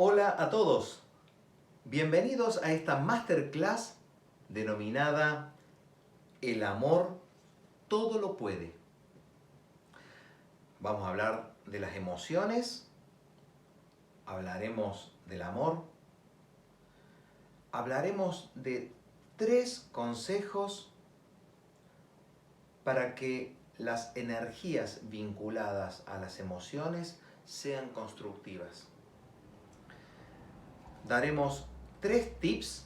Hola a todos, bienvenidos a esta masterclass denominada El amor todo lo puede. Vamos a hablar de las emociones, hablaremos del amor, hablaremos de 3 consejos para que las energías vinculadas a las emociones sean constructivas. Daremos 3 tips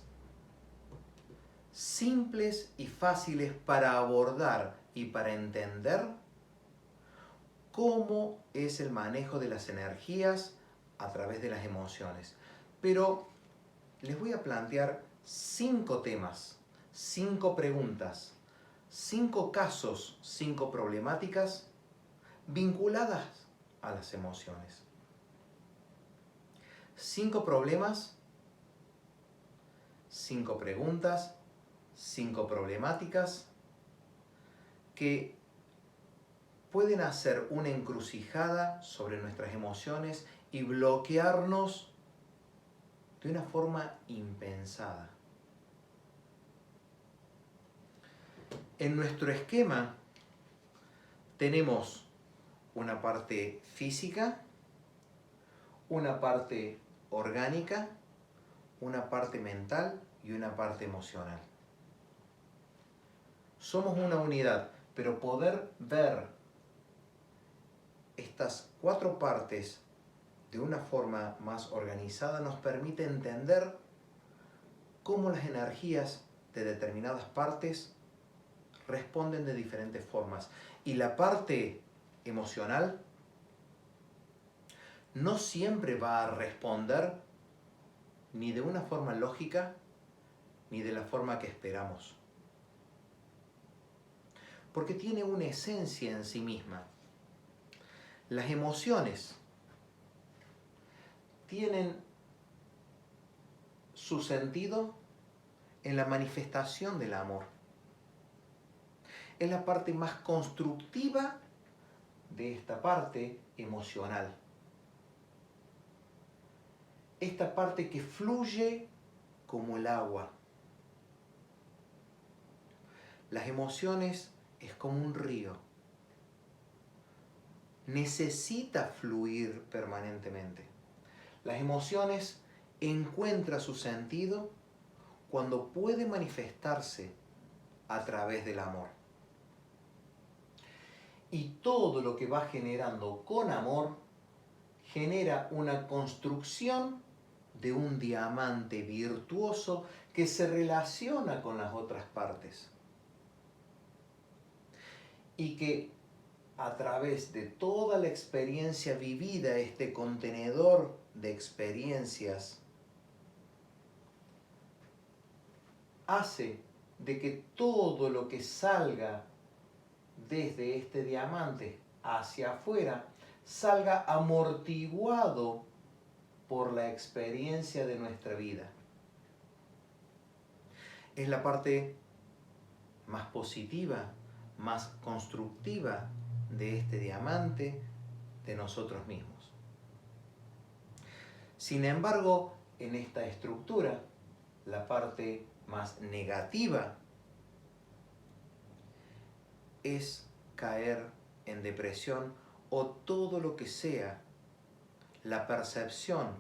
simples y fáciles para abordar y para entender cómo es el manejo de las energías a través de las emociones. Pero les voy a plantear 5 temas, 5 preguntas, 5 casos, 5 problemáticas vinculadas a las emociones. 5 problemas, 5 preguntas, 5 problemáticas que pueden hacer una encrucijada sobre nuestras emociones y bloquearnos de una forma impensada. En nuestro esquema tenemos una parte física, una parte orgánica, una parte mental y una parte emocional. Somos una unidad, pero poder ver estas 4 partes de una forma más organizada nos permite entender cómo las energías de determinadas partes responden de diferentes formas. Y la parte emocional no siempre va a responder ni de una forma lógica ni de la forma que esperamos. Porque tiene una esencia en sí misma. Las emociones tienen su sentido en la manifestación del amor. Es la parte más constructiva de esta parte emocional. Esta parte que fluye como el agua. Las emociones es como un río. Necesita fluir permanentemente. Las emociones encuentran su sentido cuando puede manifestarse a través del amor. Y todo lo que va generando con amor genera una construcción de un diamante virtuoso que se relaciona con las otras partes. Y que a través de toda la experiencia vivida, este contenedor de experiencias hace de que todo lo que salga desde este diamante hacia afuera salga amortiguado por la experiencia de nuestra vida. Es la parte más positiva, más constructiva de este diamante de nosotros mismos. Sin embargo, en esta estructura, la parte más negativa es caer en depresión o todo lo que sea la percepción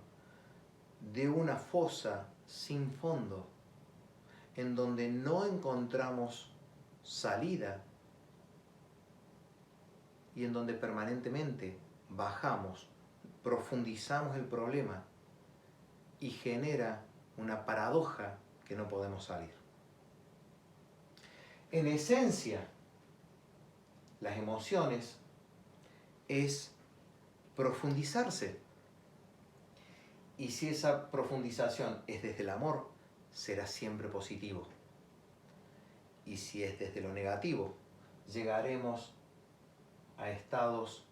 de una fosa sin fondo en donde no encontramos salida y en donde permanentemente bajamos, profundizamos el problema y genera una paradoja que no podemos salir. En esencia, las emociones es profundizarse. Y si esa profundización es desde el amor, será siempre positivo. Y si es desde lo negativo, llegaremos a estados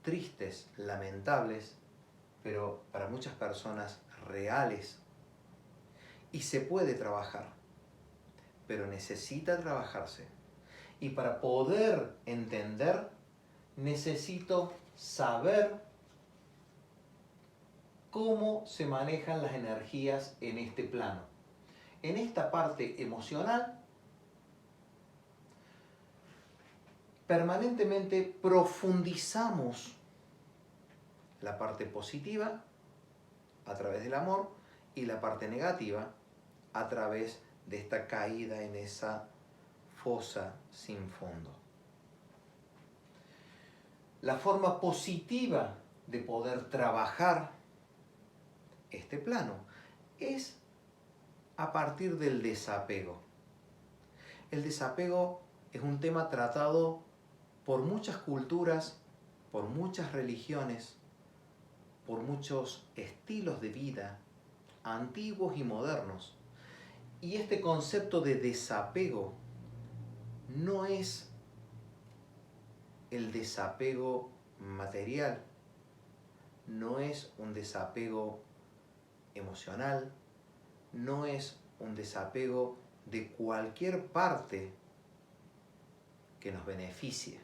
tristes, lamentables, pero para muchas personas reales. Y se puede trabajar, pero necesita trabajarse. Y para poder entender, necesito saber cómo se manejan las energías en este plano. En esta parte emocional, permanentemente profundizamos la parte positiva a través del amor y la parte negativa a través de esta caída en esa fosa sin fondo. La forma positiva de poder trabajar este plano es a partir del desapego. El desapego es un tema tratado por muchas culturas, por muchas religiones, por muchos estilos de vida, antiguos y modernos. Y este concepto de desapego no es el desapego material, no es un desapego emocional, no es un desapego de cualquier parte que nos beneficie,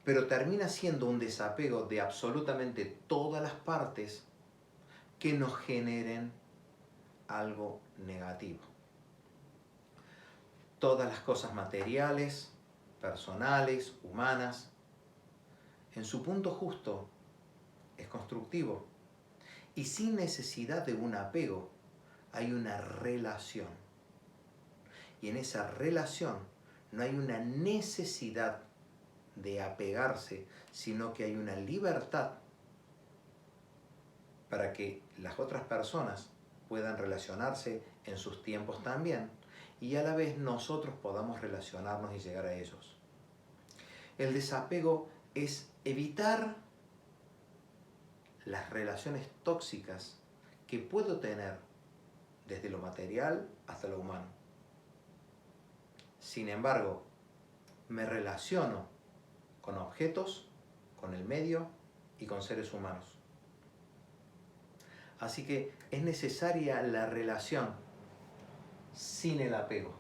pero termina siendo un desapego de absolutamente todas las partes que nos generen algo negativo. Todas las cosas materiales, personales, humanas, en su punto justo es constructivo y sin necesidad de un apego hay una relación. Y en esa relación no hay una necesidad de apegarse, sino que hay una libertad para que las otras personas puedan relacionarse en sus tiempos también y a la vez nosotros podamos relacionarnos y llegar a ellos. El desapego es evitar las relaciones tóxicas que puedo tener desde lo material hasta lo humano. Sin embargo, me relaciono con objetos, con el medio y con seres humanos. Así que es necesaria la relación sin el apego.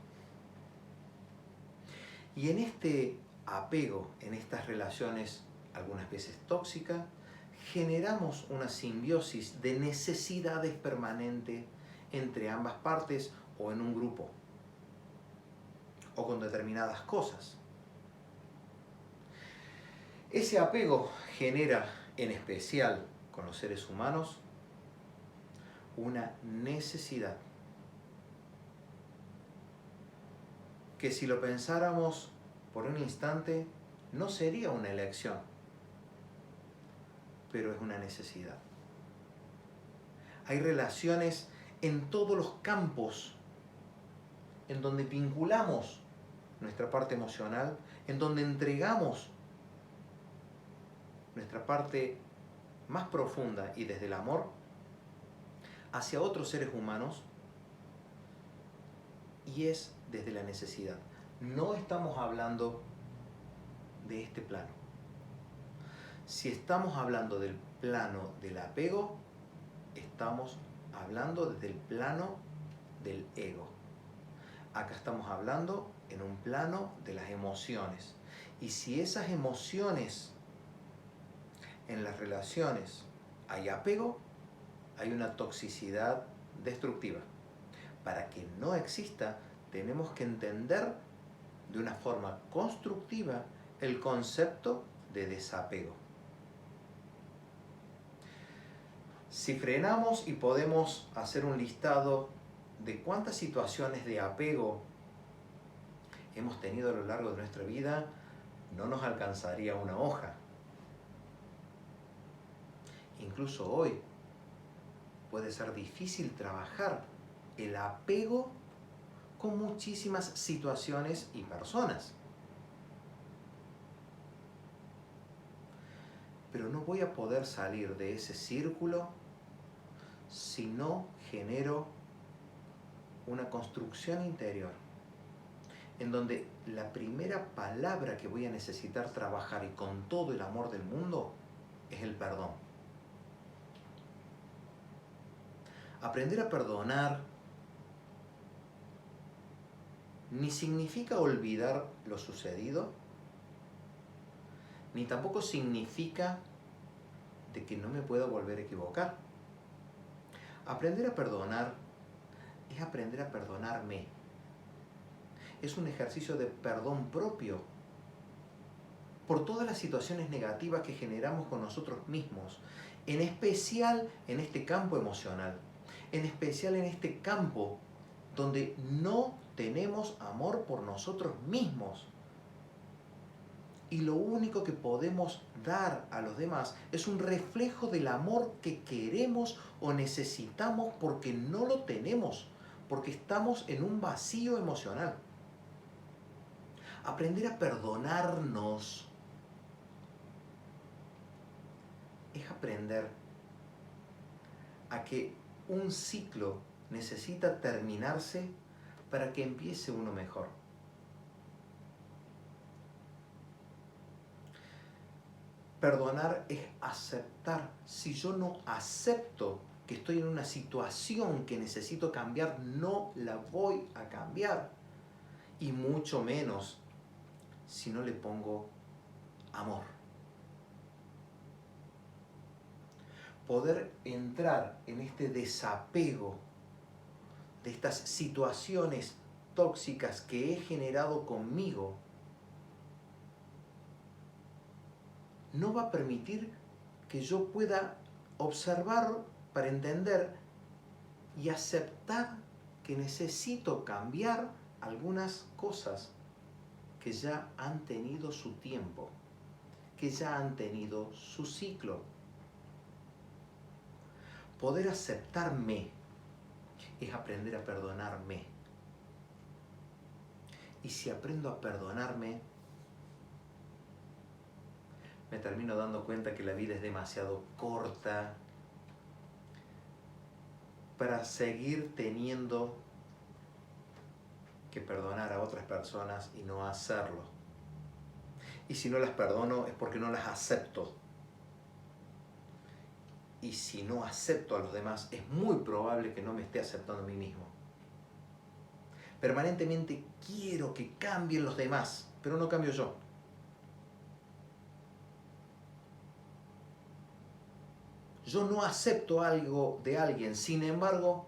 Y en este apego, en estas relaciones, algunas veces tóxicas, generamos una simbiosis de necesidades permanentes entre ambas partes o en un grupo o con determinadas cosas. Ese apego genera, en especial con los seres humanos, una necesidad que si lo pensáramos por un instante no sería una elección, pero es una necesidad. Hay relaciones en todos los campos en donde vinculamos nuestra parte emocional, en donde entregamos nuestra parte más profunda y desde el amor hacia otros seres humanos, y es desde la necesidad. No estamos hablando de este plano. Si estamos hablando del plano del apego, estamos hablando desde el plano del ego. Acá estamos hablando en un plano de las emociones. Y si esas emociones en las relaciones hay apego, hay una toxicidad destructiva. Para que no exista, tenemos que entender de una forma constructiva el concepto de desapego. Si frenamos y podemos hacer un listado de cuántas situaciones de apego hemos tenido a lo largo de nuestra vida, no nos alcanzaría una hoja. Incluso hoy puede ser difícil trabajar el apego con muchísimas situaciones y personas. Pero no voy a poder salir de ese círculo si no genero una construcción interior en donde la primera palabra que voy a necesitar trabajar y con todo el amor del mundo es el perdón. Aprender a perdonar ni significa olvidar lo sucedido, ni tampoco significa de que no me pueda volver a equivocar. Aprender a perdonar es aprender a perdonarme. Es un ejercicio de perdón propio por todas las situaciones negativas que generamos con nosotros mismos, en especial en este campo emocional, en especial en este campo donde no tenemos amor por nosotros mismos. Y lo único que podemos dar a los demás es un reflejo del amor que queremos o necesitamos porque no lo tenemos, porque estamos en un vacío emocional. Aprender a perdonarnos es aprender a que un ciclo necesita terminarse para que empiece uno mejor. Perdonar es aceptar. Si yo no acepto que estoy en una situación que necesito cambiar, no la voy a cambiar. Y mucho menos si no le pongo amor. Poder entrar en este desapego de estas situaciones tóxicas que he generado conmigo no va a permitir que yo pueda observar para entender y aceptar que necesito cambiar algunas cosas que ya han tenido su tiempo, que ya han tenido su ciclo. Poder aceptarme es aprender a perdonarme. Y si aprendo a perdonarme, me termino dando cuenta que la vida es demasiado corta para seguir teniendo que perdonar a otras personas y no hacerlo. Y si no las perdono es porque no las acepto. Y si no acepto a los demás, es muy probable que no me esté aceptando a mí mismo. Permanentemente quiero que cambien los demás, pero no cambio yo. Yo no acepto algo de alguien, sin embargo,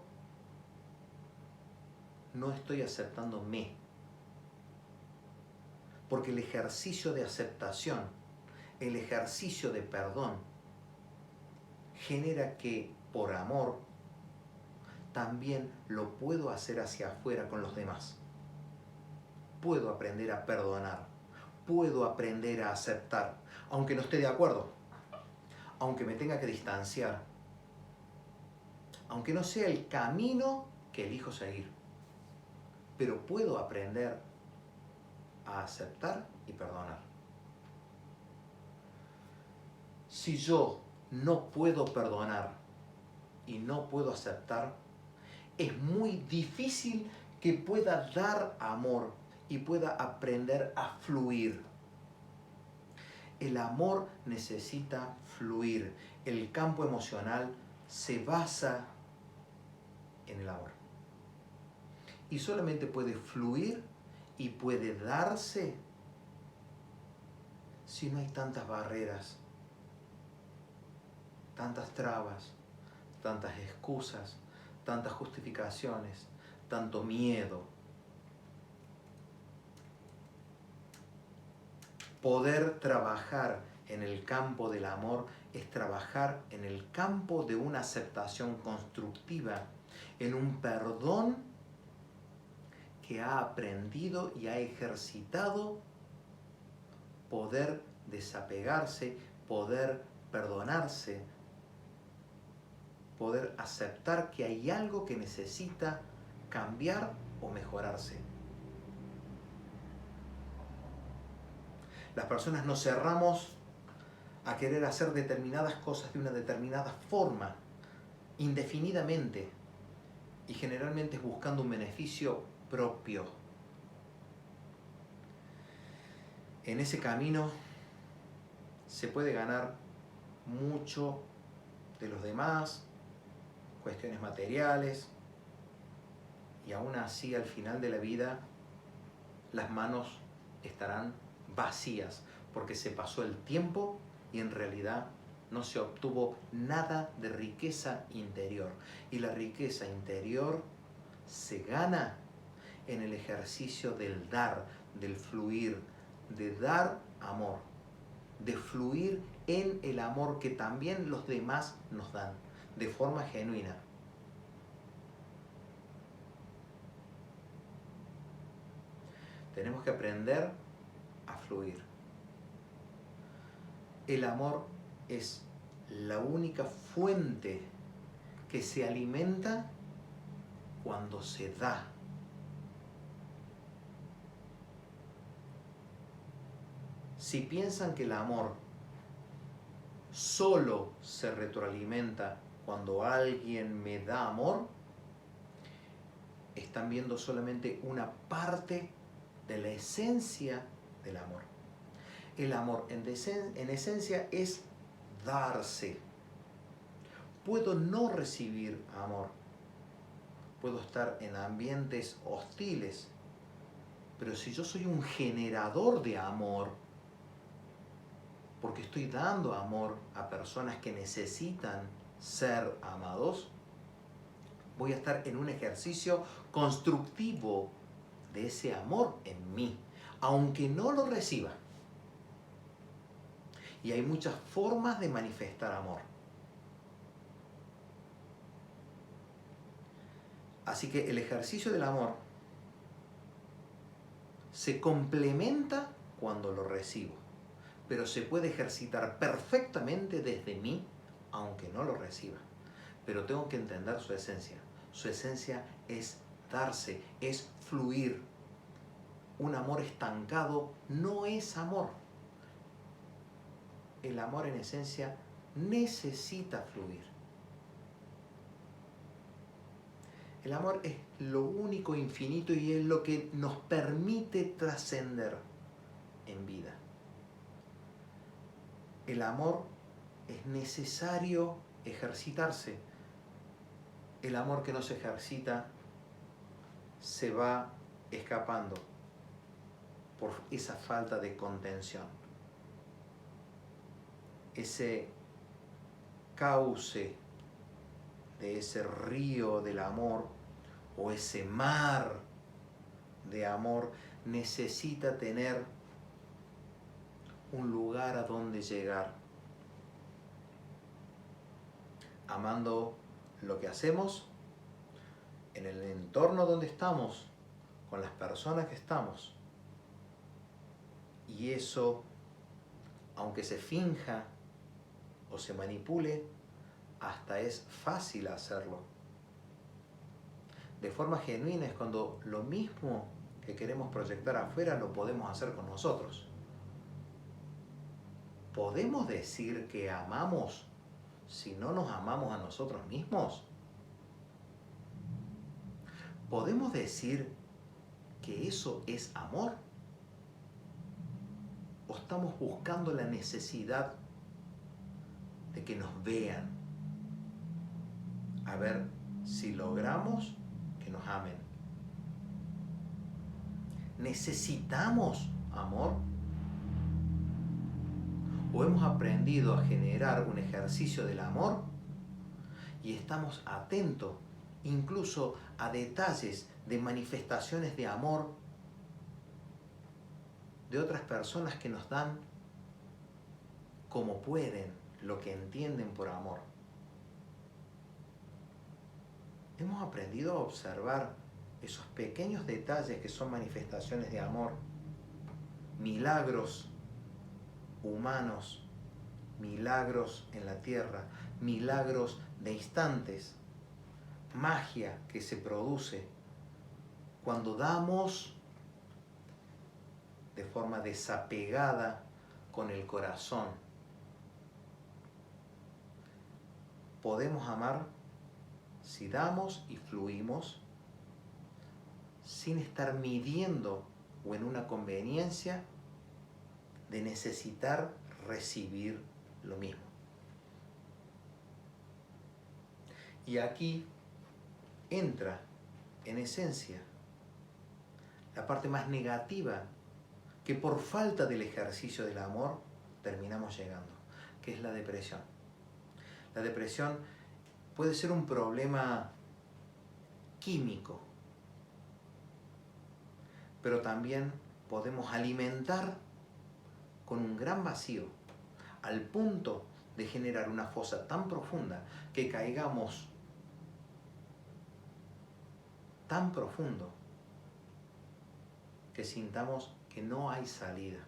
no estoy aceptándome. Porque el ejercicio de aceptación, el ejercicio de perdón, genera que por amor también lo puedo hacer hacia afuera con los demás. Puedo aprender a perdonar, puedo aprender a aceptar, aunque no esté de acuerdo, aunque me tenga que distanciar, aunque no sea el camino que elijo seguir, pero puedo aprender a aceptar y perdonar. Si yo no puedo perdonar y no puedo aceptar, es muy difícil que pueda dar amor y pueda aprender a fluir. El amor necesita fluir. El campo emocional se basa en el amor. Y solamente puede fluir y puede darse si no hay tantas barreras, tantas trabas, tantas excusas, tantas justificaciones, tanto miedo. Poder trabajar en el campo del amor es trabajar en el campo de una aceptación constructiva, en un perdón que ha aprendido y ha ejercitado poder desapegarse, poder perdonarse, poder aceptar que hay algo que necesita cambiar o mejorarse. Las personas nos cerramos a querer hacer determinadas cosas de una determinada forma, indefinidamente, y generalmente es buscando un beneficio propio. En ese camino se puede ganar mucho de los demás, cuestiones materiales, y aún así al final de la vida las manos estarán vacías porque se pasó el tiempo y en realidad no se obtuvo nada de riqueza interior. Y la riqueza interior se gana en el ejercicio del dar, del fluir, de dar amor, de fluir en el amor que también los demás nos dan, de forma genuina. Tenemos que aprender a fluir. El amor es la única fuente que se alimenta cuando se da. Si piensan que el amor solo se retroalimenta cuando alguien me da amor, están viendo solamente una parte de la esencia del amor. El amor en esencia es darse. Puedo no recibir amor, puedo estar en ambientes hostiles, pero si yo soy un generador de amor, porque estoy dando amor a personas que necesitan ser amados, voy a estar en un ejercicio constructivo de ese amor en mí, aunque no lo reciba. Y hay muchas formas de manifestar amor. Así que el ejercicio del amor se complementa cuando lo recibo, pero se puede ejercitar perfectamente desde mí, aunque no lo reciba. Pero tengo que entender su esencia. Su esencia es darse, es fluir. Un amor estancado no es amor. El amor en esencia necesita fluir. El amor es lo único infinito y es lo que nos permite trascender en vida. El amor es necesario ejercitarse. El amor que no se ejercita se va escapando por esa falta de contención. Ese cauce de ese río del amor o ese mar de amor necesita tener un lugar a donde llegar. Amando lo que hacemos, en el entorno donde estamos, con las personas que estamos. Y eso, aunque se finja o se manipule, hasta es fácil hacerlo. De forma genuina es cuando lo mismo que queremos proyectar afuera lo podemos hacer con nosotros. ¿Podemos decir que amamos si no nos amamos a nosotros mismos? ¿Podemos decir que eso es amor? ¿O estamos buscando la necesidad de que nos vean? A ver si logramos que nos amen. ¿Necesitamos amor? ¿O hemos aprendido a generar un ejercicio del amor y estamos atentos incluso a detalles de manifestaciones de amor de otras personas que nos dan como pueden, lo que entienden por amor? Hemos aprendido a observar esos pequeños detalles que son manifestaciones de amor, milagros humanos, milagros en la tierra, milagros de instantes, magia que se produce cuando damos de forma desapegada con el corazón. Podemos amar si damos y fluimos sin estar midiendo o en una conveniencia de necesitar recibir lo mismo. Y aquí entra, en esencia, la parte más negativa que por falta del ejercicio del amor terminamos llegando, que es la depresión. La depresión puede ser un problema químico, pero también podemos alimentar con un gran vacío, al punto de generar una fosa tan profunda que caigamos tan profundo que sintamos que no hay salida.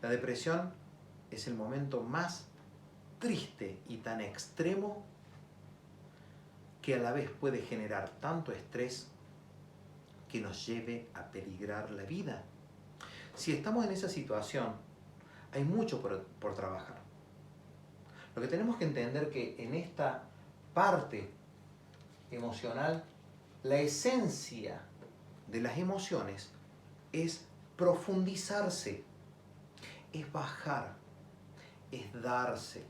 La depresión es el momento más triste y tan extremo que a la vez puede generar tanto estrés que nos lleve a peligrar la vida. Si estamos en esa situación, hay mucho por trabajar. Lo que tenemos que entender que en esta parte emocional, la esencia de las emociones es profundizarse, es bajar, es darse.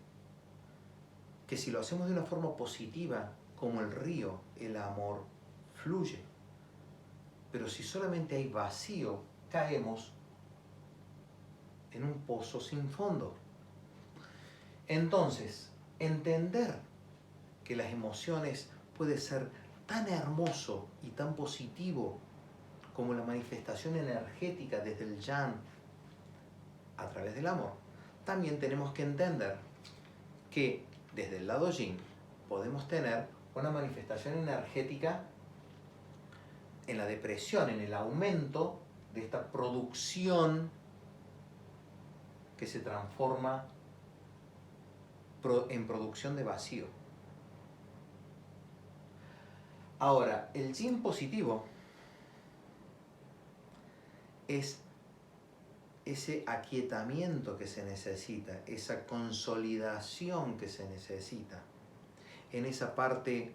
Que si lo hacemos de una forma positiva, como el río, el amor fluye. Pero si solamente hay vacío, caemos en un pozo sin fondo. Entonces, entender que las emociones puede ser tan hermoso y tan positivo como la manifestación energética desde el yang a través del amor, también tenemos que entender que desde el lado yin podemos tener una manifestación energética en la depresión, en el aumento de esta producción que se transforma en producción de vacío. Ahora, el yin positivo es ese aquietamiento que se necesita, esa consolidación que se necesita, en esa parte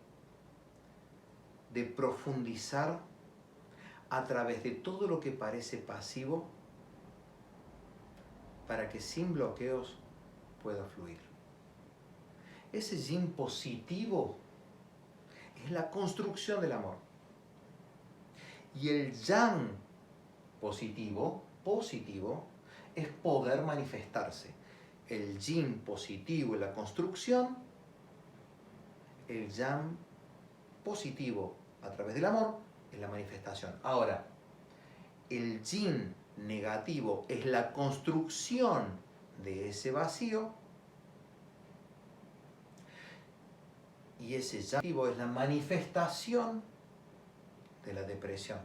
de profundizar a través de todo lo que parece pasivo para que sin bloqueos pueda fluir. Ese yin positivo es la construcción del amor. Y el yang positivo es poder manifestarse. El yin positivo es la construcción, el yang positivo a través del amor es la manifestación. Ahora, el yin negativo es la construcción de ese vacío y ese yang negativo es la manifestación de la depresión.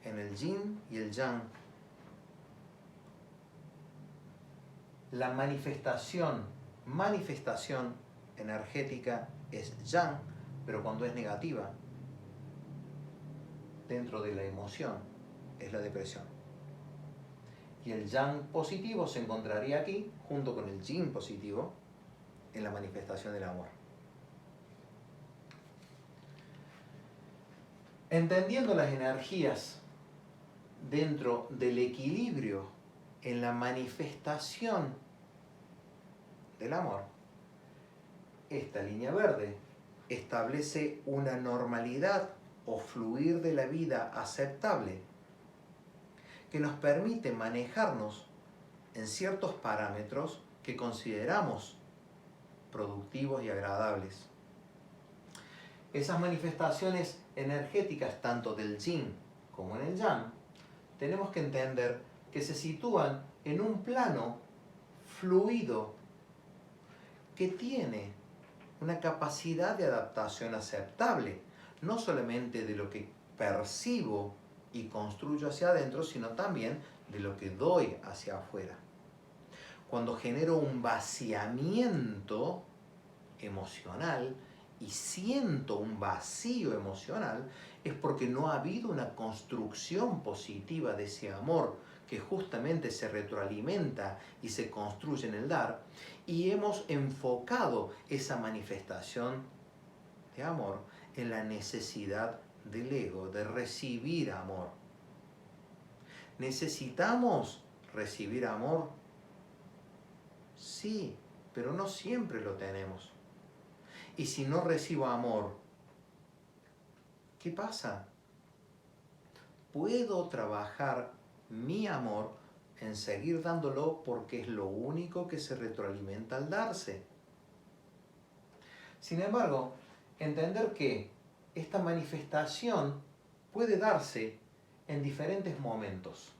En el yin y el yang, la manifestación energética es yang, pero cuando es negativa, dentro de la emoción, es la depresión. Y el yang positivo se encontraría aquí, junto con el yin positivo, en la manifestación del amor. Entendiendo las energías dentro del equilibrio en la manifestación del amor, esta línea verde establece una normalidad o fluir de la vida aceptable que nos permite manejarnos en ciertos parámetros que consideramos productivos y agradables. Esas manifestaciones energéticas, tanto del yin como en el yang, tenemos que entender que se sitúan en un plano fluido que tiene una capacidad de adaptación aceptable, no solamente de lo que percibo y construyo hacia adentro, sino también de lo que doy hacia afuera. Cuando genero un vaciamiento emocional y siento un vacío emocional, es porque no ha habido una construcción positiva de ese amor que justamente se retroalimenta y se construye en el dar, y hemos enfocado esa manifestación de amor en la necesidad del ego de recibir amor. ¿Necesitamos recibir amor? Sí, pero no siempre lo tenemos. Y si no recibo amor, ¿qué pasa? Puedo trabajar mi amor en seguir dándolo porque es lo único que se retroalimenta al darse. Sin embargo, entender que esta manifestación puede darse en diferentes momentos.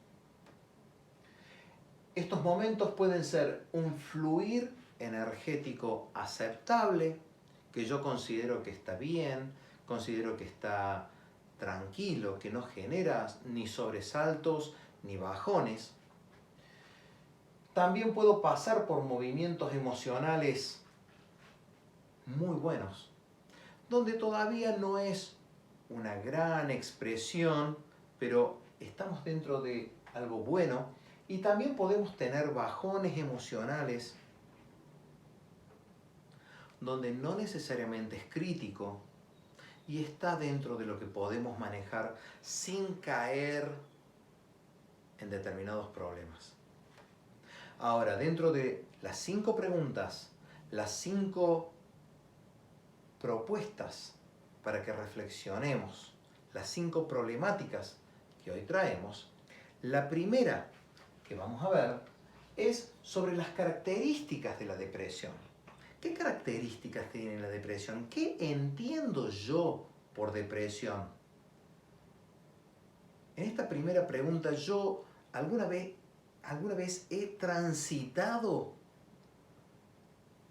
Estos momentos pueden ser un fluir energético aceptable, que yo considero que está bien, considero que está tranquilo, que no genera ni sobresaltos ni bajones. También puedo pasar por movimientos emocionales muy buenos, donde todavía no es una gran expresión, pero estamos dentro de algo bueno. Y también podemos tener bajones emocionales donde no necesariamente es crítico y está dentro de lo que podemos manejar sin caer en determinados problemas. Ahora, dentro de las 5 preguntas, las 5 propuestas para que reflexionemos, las 5 problemáticas que hoy traemos, la primera que vamos a ver es sobre las características de la depresión. ¿Qué características tiene la depresión? ¿Qué entiendo yo por depresión? En esta primera pregunta, ¿yo alguna vez he transitado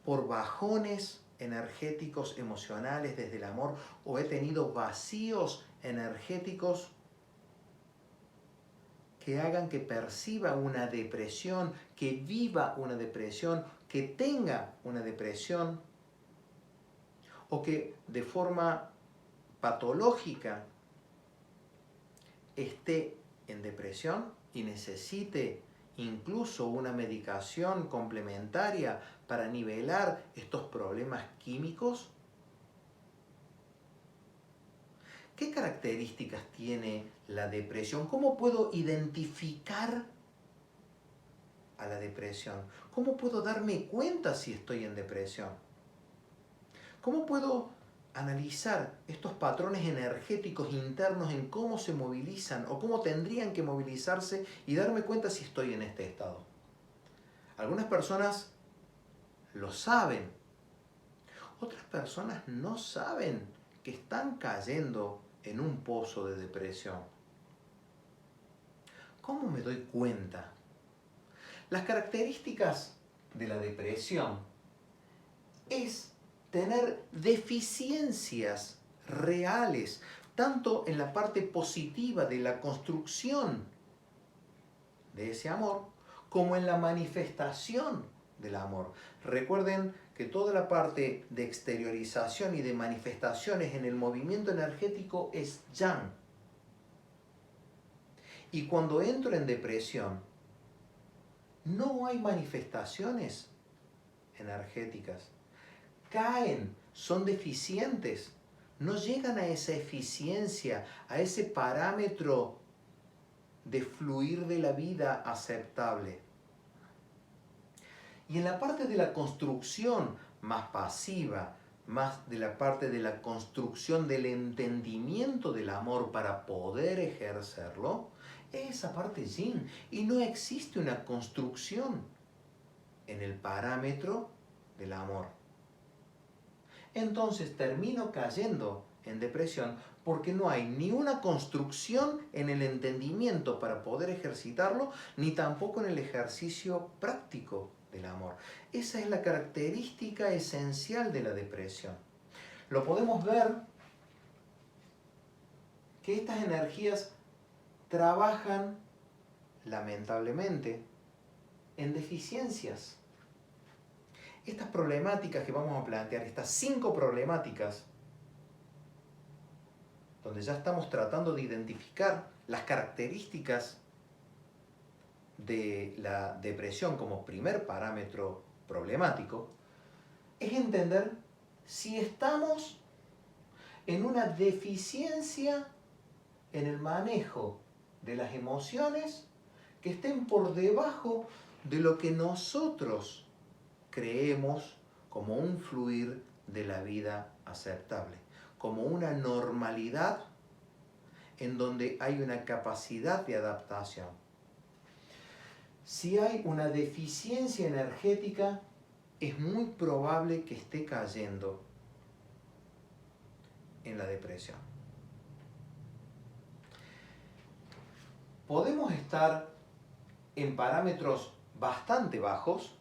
por bajones energéticos emocionales desde el amor o he tenido vacíos energéticos que hagan que perciba una depresión, que viva una depresión, que tenga una depresión, o que de forma patológica esté en depresión y necesite incluso una medicación complementaria para nivelar estos problemas químicos? ¿Qué características tiene la depresión? ¿Cómo puedo identificar a la depresión? ¿Cómo puedo darme cuenta si estoy en depresión? ¿Cómo puedo analizar estos patrones energéticos internos en cómo se movilizan o cómo tendrían que movilizarse y darme cuenta si estoy en este estado? Algunas personas lo saben, otras personas no saben que están cayendo en un pozo de depresión. ¿Cómo me doy cuenta? Las características de la depresión es tener deficiencias reales, tanto en la parte positiva de la construcción de ese amor, como en la manifestación del amor. Recuerden que toda la parte de exteriorización y de manifestaciones en el movimiento energético es yang. Y cuando entro en depresión, no hay manifestaciones energéticas. Caen, son deficientes, no llegan a esa eficiencia, a ese parámetro de fluir de la vida aceptable. Y en la parte de la construcción más pasiva, más de la parte de la construcción del entendimiento del amor para poder ejercerlo, esa parte yin. Y no existe una construcción en el parámetro del amor. Entonces termino cayendo en depresión porque no hay ni una construcción en el entendimiento para poder ejercitarlo, ni tampoco en el ejercicio práctico del amor. Esa es la característica esencial de la depresión. Lo podemos ver que estas energías trabajan, lamentablemente, en deficiencias. Estas problemáticas que vamos a plantear, estas 5 problemáticas, donde ya estamos tratando de identificar las características de la depresión como primer parámetro problemático, es entender si estamos en una deficiencia en el manejo de las emociones que estén por debajo de lo que nosotros creemos como un fluir de la vida aceptable, como una normalidad en donde hay una capacidad de adaptación. Si hay una deficiencia energética, es muy probable que esté cayendo en la depresión. Podemos estar en parámetros bastante bajos,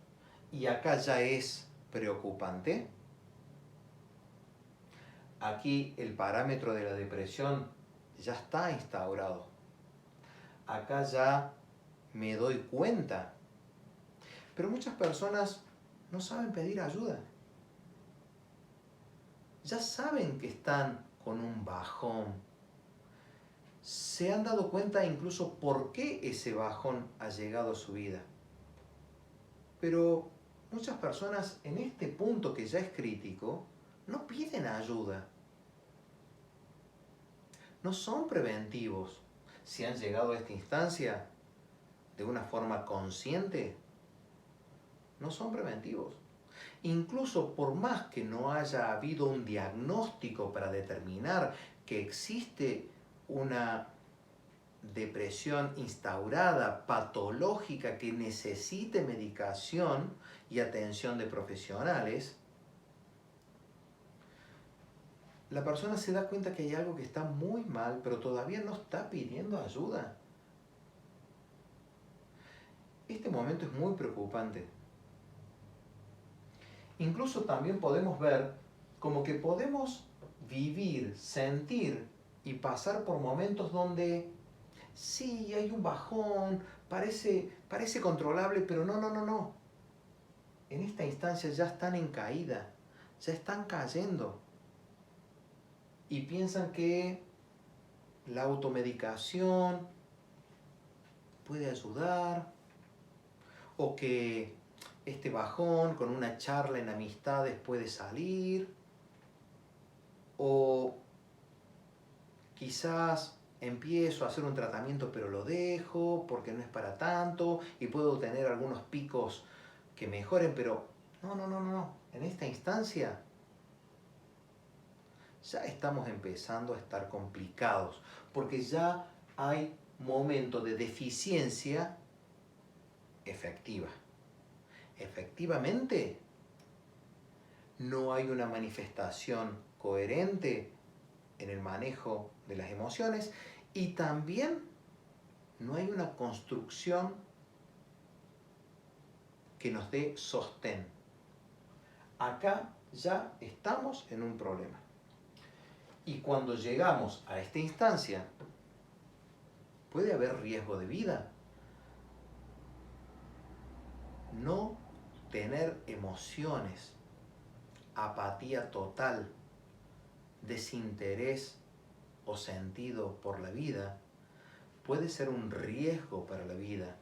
y acá ya es preocupante. Aquí el parámetro de la depresión ya está instaurado. Acá ya me doy cuenta. Pero muchas personas no saben pedir ayuda. Ya saben que están con un bajón. Se han dado cuenta incluso por qué ese bajón ha llegado a su vida. Pero muchas personas en este punto que ya es crítico, no piden ayuda. No son preventivos. Si han llegado a esta instancia de una forma consciente, no son preventivos. Incluso por más que no haya habido un diagnóstico para determinar que existe una depresión instaurada, patológica, que necesite medicación y atención de profesionales, la persona se da cuenta que hay algo que está muy mal, pero todavía no está pidiendo ayuda. Este momento es muy preocupante. Incluso también podemos ver como que podemos vivir, sentir y pasar por momentos donde sí, hay un bajón, parece controlable, pero no. En esta instancia ya están en caída, ya están cayendo. Y piensan que la automedicación puede ayudar, o que este bajón con una charla en amistades puede salir, o quizás empiezo a hacer un tratamiento pero lo dejo porque no es para tanto y puedo tener algunos picos que mejoren, pero no. En esta instancia ya estamos empezando a estar complicados porque ya hay momentos de deficiencia efectiva. Efectivamente, no hay una manifestación coherente en el manejo de las emociones y también no hay una construcción que nos dé sostén. Acá ya estamos en un problema. Y cuando llegamos a esta instancia, puede haber riesgo de vida. No tener emociones, apatía total, desinterés o sentido por la vida, puede ser un riesgo para la vida.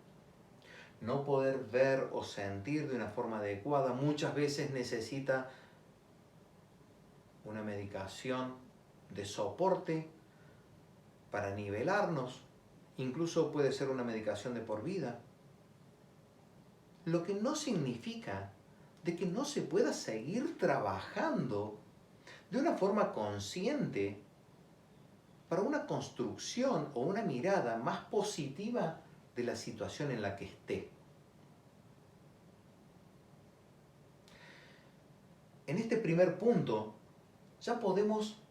No poder ver o sentir de una forma adecuada muchas veces necesita una medicación de soporte para nivelarnos, incluso puede ser una medicación de por vida, lo que no significa de que no se pueda seguir trabajando de una forma consciente para una construcción o una mirada más positiva de la situación en la que esté. En este primer punto ya podemos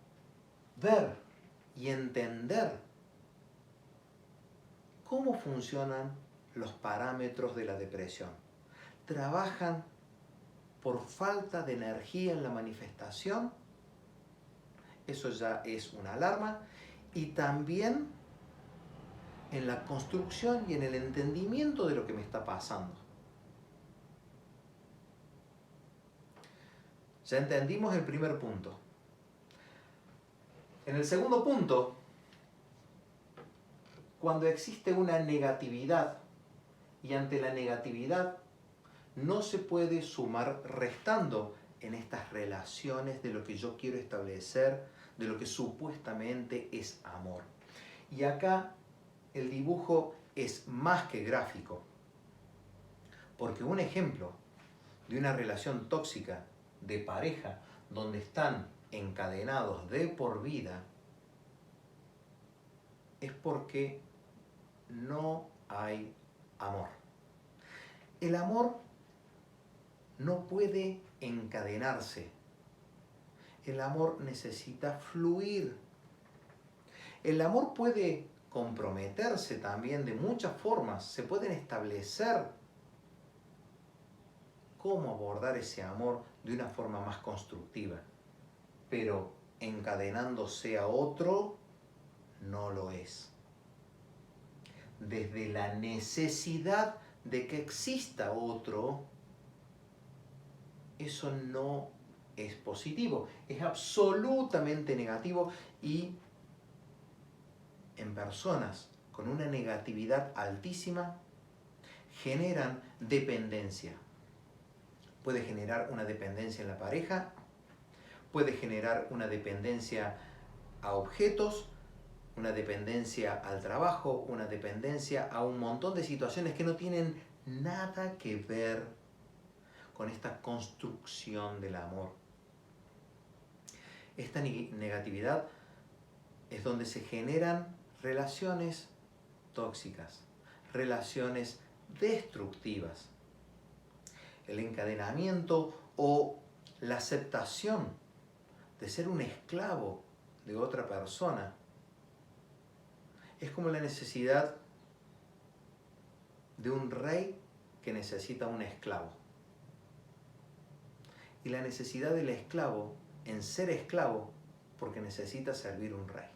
ver y entender cómo funcionan los parámetros de la depresión. Trabajan por falta de energía en la manifestación. Eso ya es una alarma. Y también en la construcción y en el entendimiento de lo que me está pasando. Ya entendimos el primer punto. En el segundo punto, cuando existe una negatividad y ante la negatividad no se puede sumar restando en estas relaciones de lo que yo quiero establecer, de lo que supuestamente es amor. Y acá el dibujo es más que gráfico, porque un ejemplo de una relación tóxica de pareja donde están encadenados de por vida es porque no hay amor. El amor no puede encadenarse. El amor necesita fluir. El amor puede comprometerse también de muchas formas. Se pueden establecer cómo abordar ese amor de una forma más constructiva. Pero encadenándose a otro, no lo es. Desde la necesidad de que exista otro, eso no es positivo, es absolutamente negativo, y en personas con una negatividad altísima generan dependencia. Puede generar una dependencia en la pareja, puede generar una dependencia a objetos, una dependencia al trabajo, una dependencia a un montón de situaciones que no tienen nada que ver con esta construcción del amor. Esta negatividad es donde se generan relaciones tóxicas, relaciones destructivas. El encadenamiento o la aceptación de ser un esclavo de otra persona es como la necesidad de un rey que necesita un esclavo. Y la necesidad del esclavo en ser esclavo porque necesita servir un rey.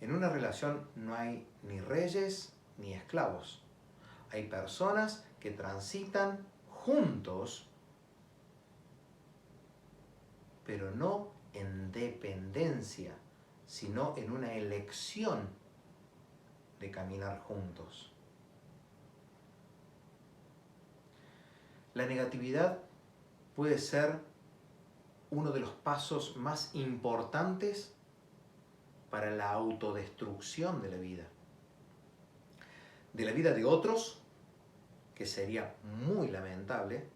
En una relación no hay ni reyes ni esclavos. Hay personas que transitan juntos, pero no en dependencia, sino en una elección de caminar juntos. La negatividad puede ser uno de los pasos más importantes para la autodestrucción de la vida. De la vida de otros, que sería muy lamentable,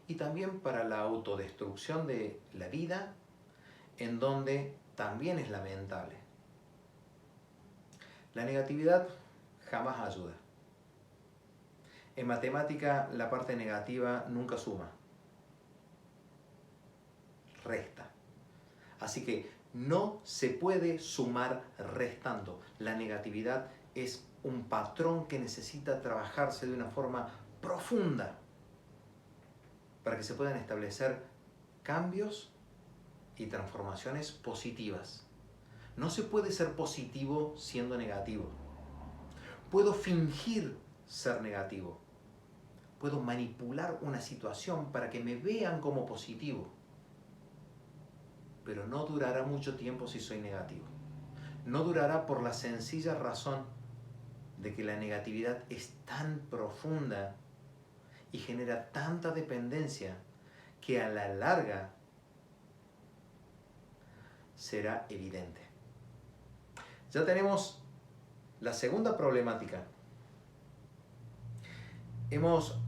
y también para la autodestrucción de la vida, en donde también es lamentable. La negatividad jamás ayuda. En matemática, la parte negativa nunca suma, resta. Así que no se puede sumar restando. La negatividad es un patrón que necesita trabajarse de una forma profunda para que se puedan establecer cambios y transformaciones positivas. No se puede ser positivo siendo negativo. Puedo fingir ser negativo. Puedo manipular una situación para que me vean como positivo. Pero no durará mucho tiempo si soy negativo. No durará por la sencilla razón de que la negatividad es tan profunda y genera tanta dependencia que a la larga será evidente. Ya tenemos la segunda problemática. Hemos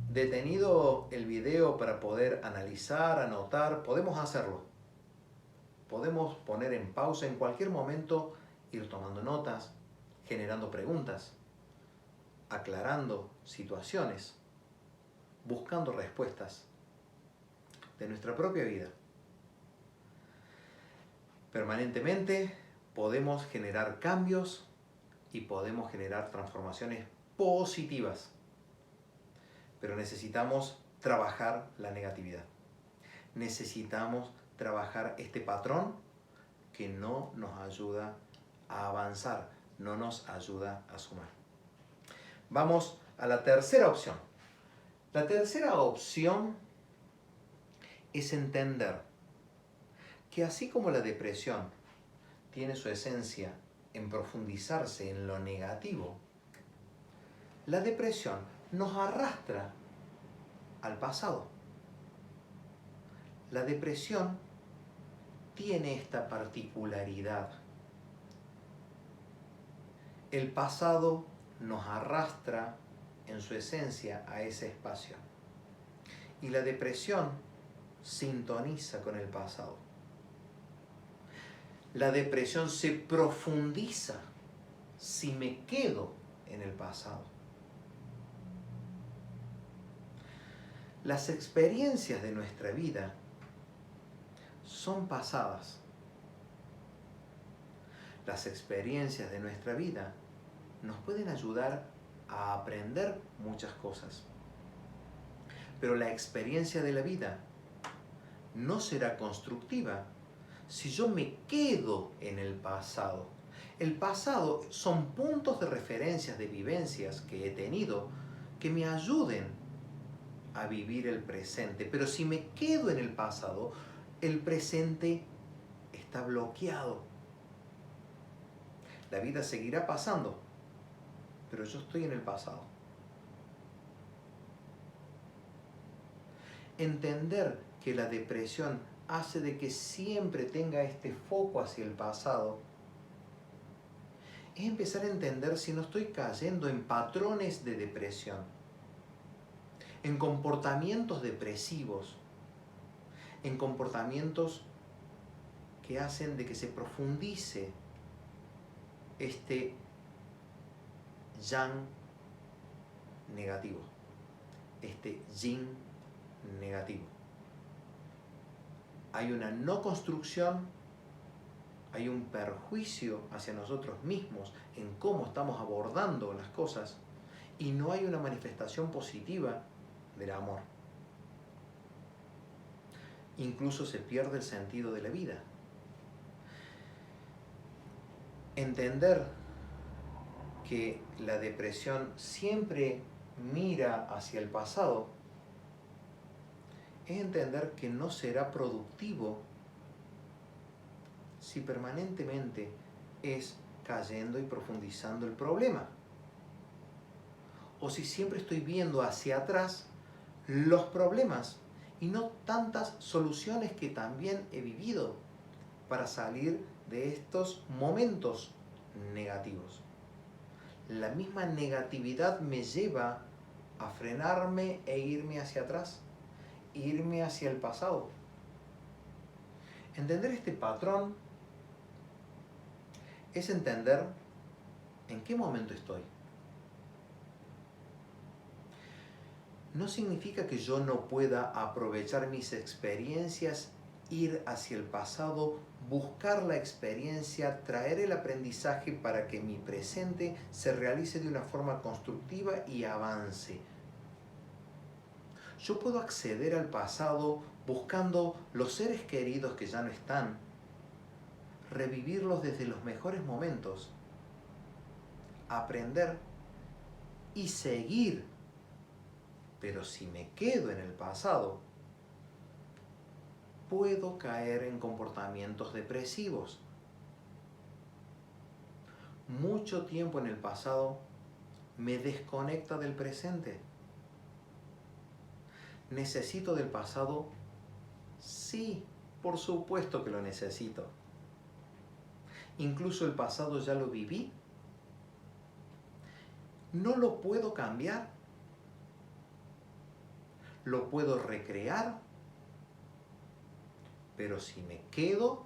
detenido el video para poder analizar, anotar. Podemos hacerlo. Podemos poner en pausa en cualquier momento, ir tomando notas, generando preguntas, aclarando situaciones, buscando respuestas de nuestra propia vida. Permanentemente podemos generar cambios y podemos generar transformaciones positivas, pero necesitamos trabajar la negatividad. Necesitamos trabajar este patrón que no nos ayuda a avanzar, no nos ayuda a sumar. Vamos a la tercera opción. La tercera opción es entender que así como la depresión tiene su esencia en profundizarse en lo negativo, la depresión nos arrastra al pasado. La depresión tiene esta particularidad. El pasado nos arrastra en su esencia a ese espacio. Y la depresión sintoniza con el pasado. La depresión se profundiza si me quedo en el pasado. Las experiencias de nuestra vida son pasadas. Las experiencias de nuestra vida nos pueden ayudar a aprender muchas cosas. Pero la experiencia de la vida no será constructiva si yo me quedo en el pasado. El pasado son puntos de referencias, de vivencias que he tenido que me ayuden a vivir el presente. Pero si me quedo en el pasado, el presente está bloqueado. La vida seguirá pasando, pero yo estoy en el pasado. Entender que la depresión hace de que siempre tenga este foco hacia el pasado es empezar a entender si no estoy cayendo en patrones de depresión, en comportamientos depresivos, en comportamientos que hacen de que se profundice este yang negativo, este yin negativo. Hay una no construcción, hay un perjuicio hacia nosotros mismos en cómo estamos abordando las cosas y no hay una manifestación positiva del amor. Incluso se pierde el sentido de la vida. Entender que la depresión siempre mira hacia el pasado es entender que no será productivo si permanentemente es cayendo y profundizando el problema. O si siempre estoy viendo hacia atrás los problemas y no tantas soluciones que también he vivido para salir de estos momentos negativos. La misma negatividad me lleva a frenarme e irme hacia atrás, irme hacia el pasado. Entender este patrón es entender en qué momento estoy. No significa que yo no pueda aprovechar mis experiencias, ir hacia el pasado, buscar la experiencia, traer el aprendizaje para que mi presente se realice de una forma constructiva y avance. Yo puedo acceder al pasado buscando los seres queridos que ya no están, revivirlos desde los mejores momentos, aprender y seguir. Pero si me quedo en el pasado, puedo caer en comportamientos depresivos. Mucho tiempo en el pasado me desconecta del presente. ¿Necesito del pasado? Sí, por supuesto que lo necesito. Incluso el pasado ya lo viví. No lo puedo cambiar. Lo puedo recrear. Pero si me quedo,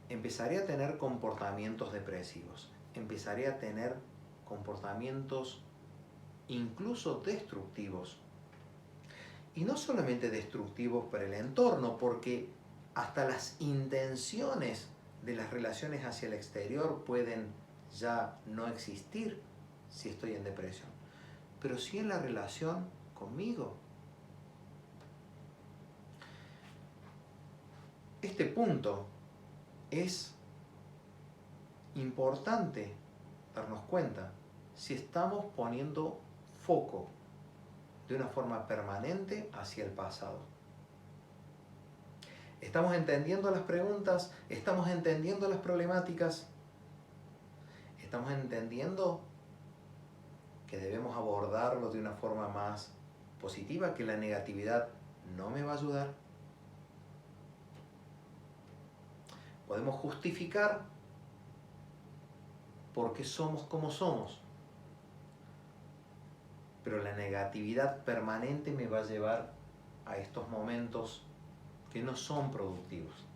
empezaré a tener comportamientos depresivos. Empezaré a tener comportamientos incluso destructivos. Y no solamente destructivos para el entorno, porque hasta las intenciones de las relaciones hacia el exterior pueden ya no existir si estoy en depresión, pero sí en la relación conmigo. Este punto es importante darnos cuenta si estamos poniendo foco de una forma permanente hacia el pasado. ¿Estamos entendiendo las preguntas? ¿Estamos entendiendo las problemáticas? ¿Estamos entendiendo que debemos abordarlo de una forma más positiva, que la negatividad no me va a ayudar? Podemos justificar por qué somos como somos, pero la negatividad permanente me va a llevar a estos momentos que no son productivos.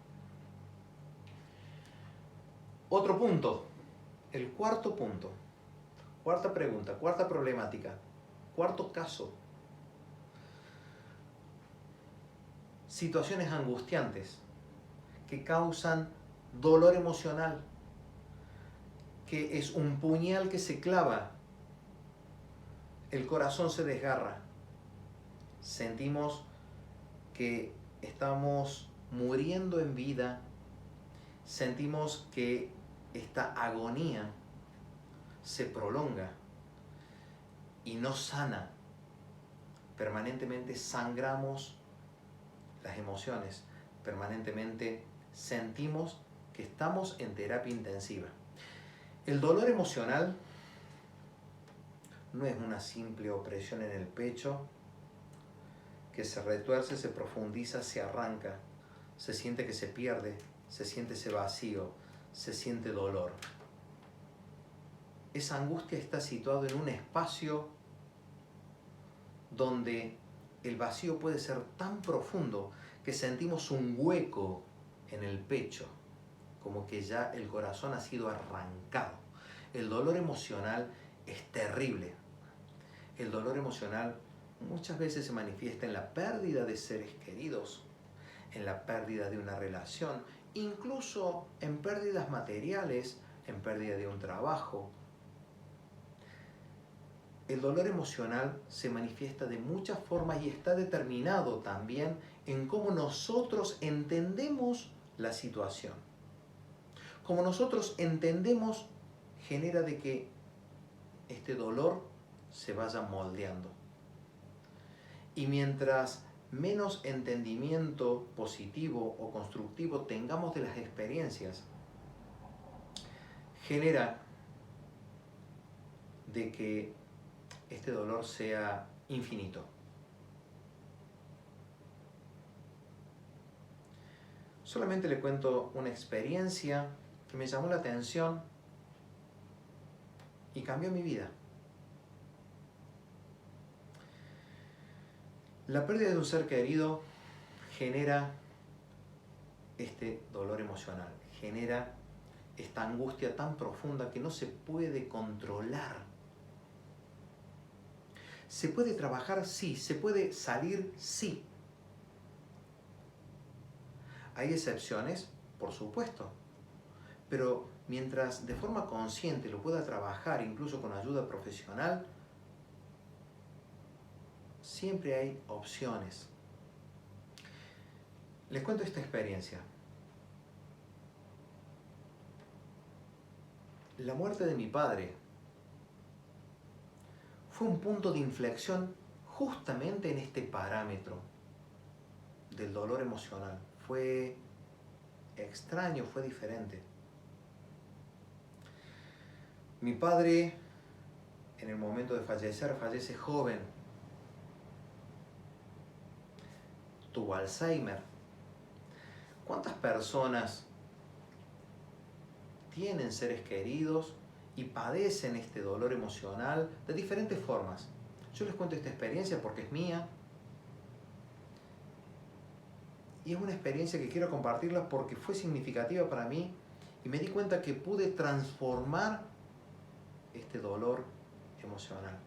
Otro punto, el cuarto punto, cuarta pregunta, cuarta problemática, cuarto caso. situaciones angustiantes que causan dolor emocional, que es un puñal que se clava, el corazón se desgarra, sentimos que estamos muriendo en vida, sentimos que esta agonía se prolonga y no sana. Permanentemente sangramos las emociones, permanentemente sentimos que estamos en terapia intensiva. El dolor emocional no es una simple opresión en el pecho que se retuerce, se profundiza, se arranca, se siente que se pierde, se siente ese vacío, se siente dolor. Esa angustia está situada en un espacio donde el vacío puede ser tan profundo que sentimos un hueco en el pecho, como que ya el corazón ha sido arrancado. El dolor emocional es terrible. El dolor emocional muchas veces se manifiesta en la pérdida de seres queridos, en la pérdida de una relación, incluso en pérdidas materiales, en pérdida de un trabajo. El dolor emocional se manifiesta de muchas formas y está determinado también en cómo nosotros entendemos la situación. Como nosotros entendemos, genera de que este dolor se vaya moldeando. Y mientras menos entendimiento positivo o constructivo tengamos de las experiencias, genera de que este dolor sea infinito. Solamente le cuento una experiencia que me llamó la atención y cambió mi vida. La pérdida de un ser querido genera este dolor emocional, genera esta angustia tan profunda que no se puede controlar. ¿Se puede trabajar? Sí. ¿Se puede salir? Sí. ¿Hay excepciones? Por supuesto. Pero mientras de forma consciente lo pueda trabajar, incluso con ayuda profesional, siempre hay opciones. Les cuento esta experiencia. La muerte de mi padre fue un punto de inflexión justamente en este parámetro del dolor emocional. Fue extraño, fue diferente. Mi padre, en el momento de fallecer, fallece joven. Tuvo Alzheimer. ¿Cuántas personas tienen seres queridos y padecen este dolor emocional de diferentes formas? Yo les cuento esta experiencia porque es mía y es una experiencia que quiero compartirla porque fue significativa para mí y me di cuenta que pude transformar este dolor emocional,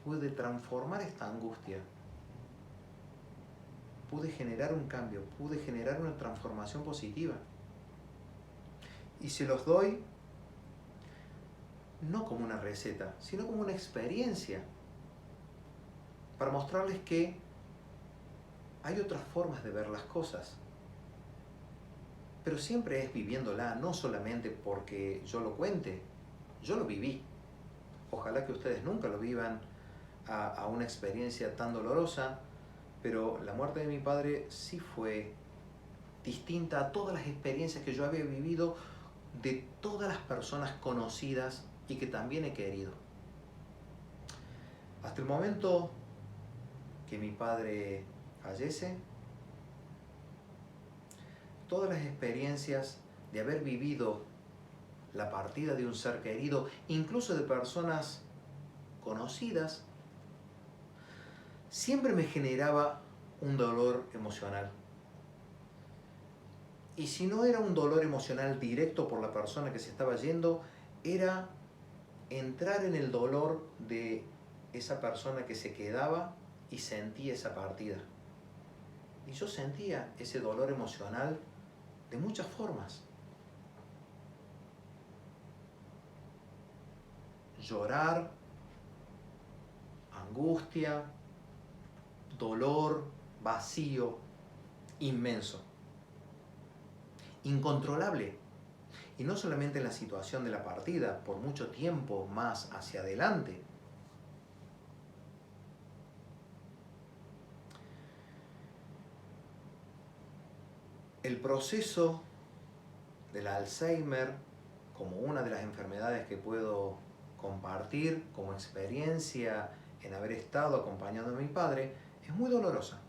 pude transformar esta angustia, pude generar un cambio, pude generar una transformación positiva. Y se los doy no como una receta, sino como una experiencia para mostrarles que hay otras formas de ver las cosas. Pero siempre es viviéndola, no solamente porque yo lo cuente, yo lo viví. Ojalá que ustedes nunca lo vivan a una experiencia tan dolorosa, pero la muerte de mi padre sí fue distinta a todas las experiencias que yo había vivido de todas las personas conocidas y que también he querido. Hasta el momento que mi padre fallece, todas las experiencias de haber vivido la partida de un ser querido, incluso de personas conocidas, siempre me generaba un dolor emocional. Y si no era un dolor emocional directo por la persona que se estaba yendo, era entrar en el dolor de esa persona que se quedaba y sentía esa partida. Y yo sentía ese dolor emocional de muchas formas. Llorar, angustia, dolor, vacío, inmenso, incontrolable. Y no solamente en la situación de la partida, por mucho tiempo más hacia adelante. El proceso del Alzheimer, como una de las enfermedades que puedo compartir como experiencia en haber estado acompañando a mi padre, es muy dolorosa.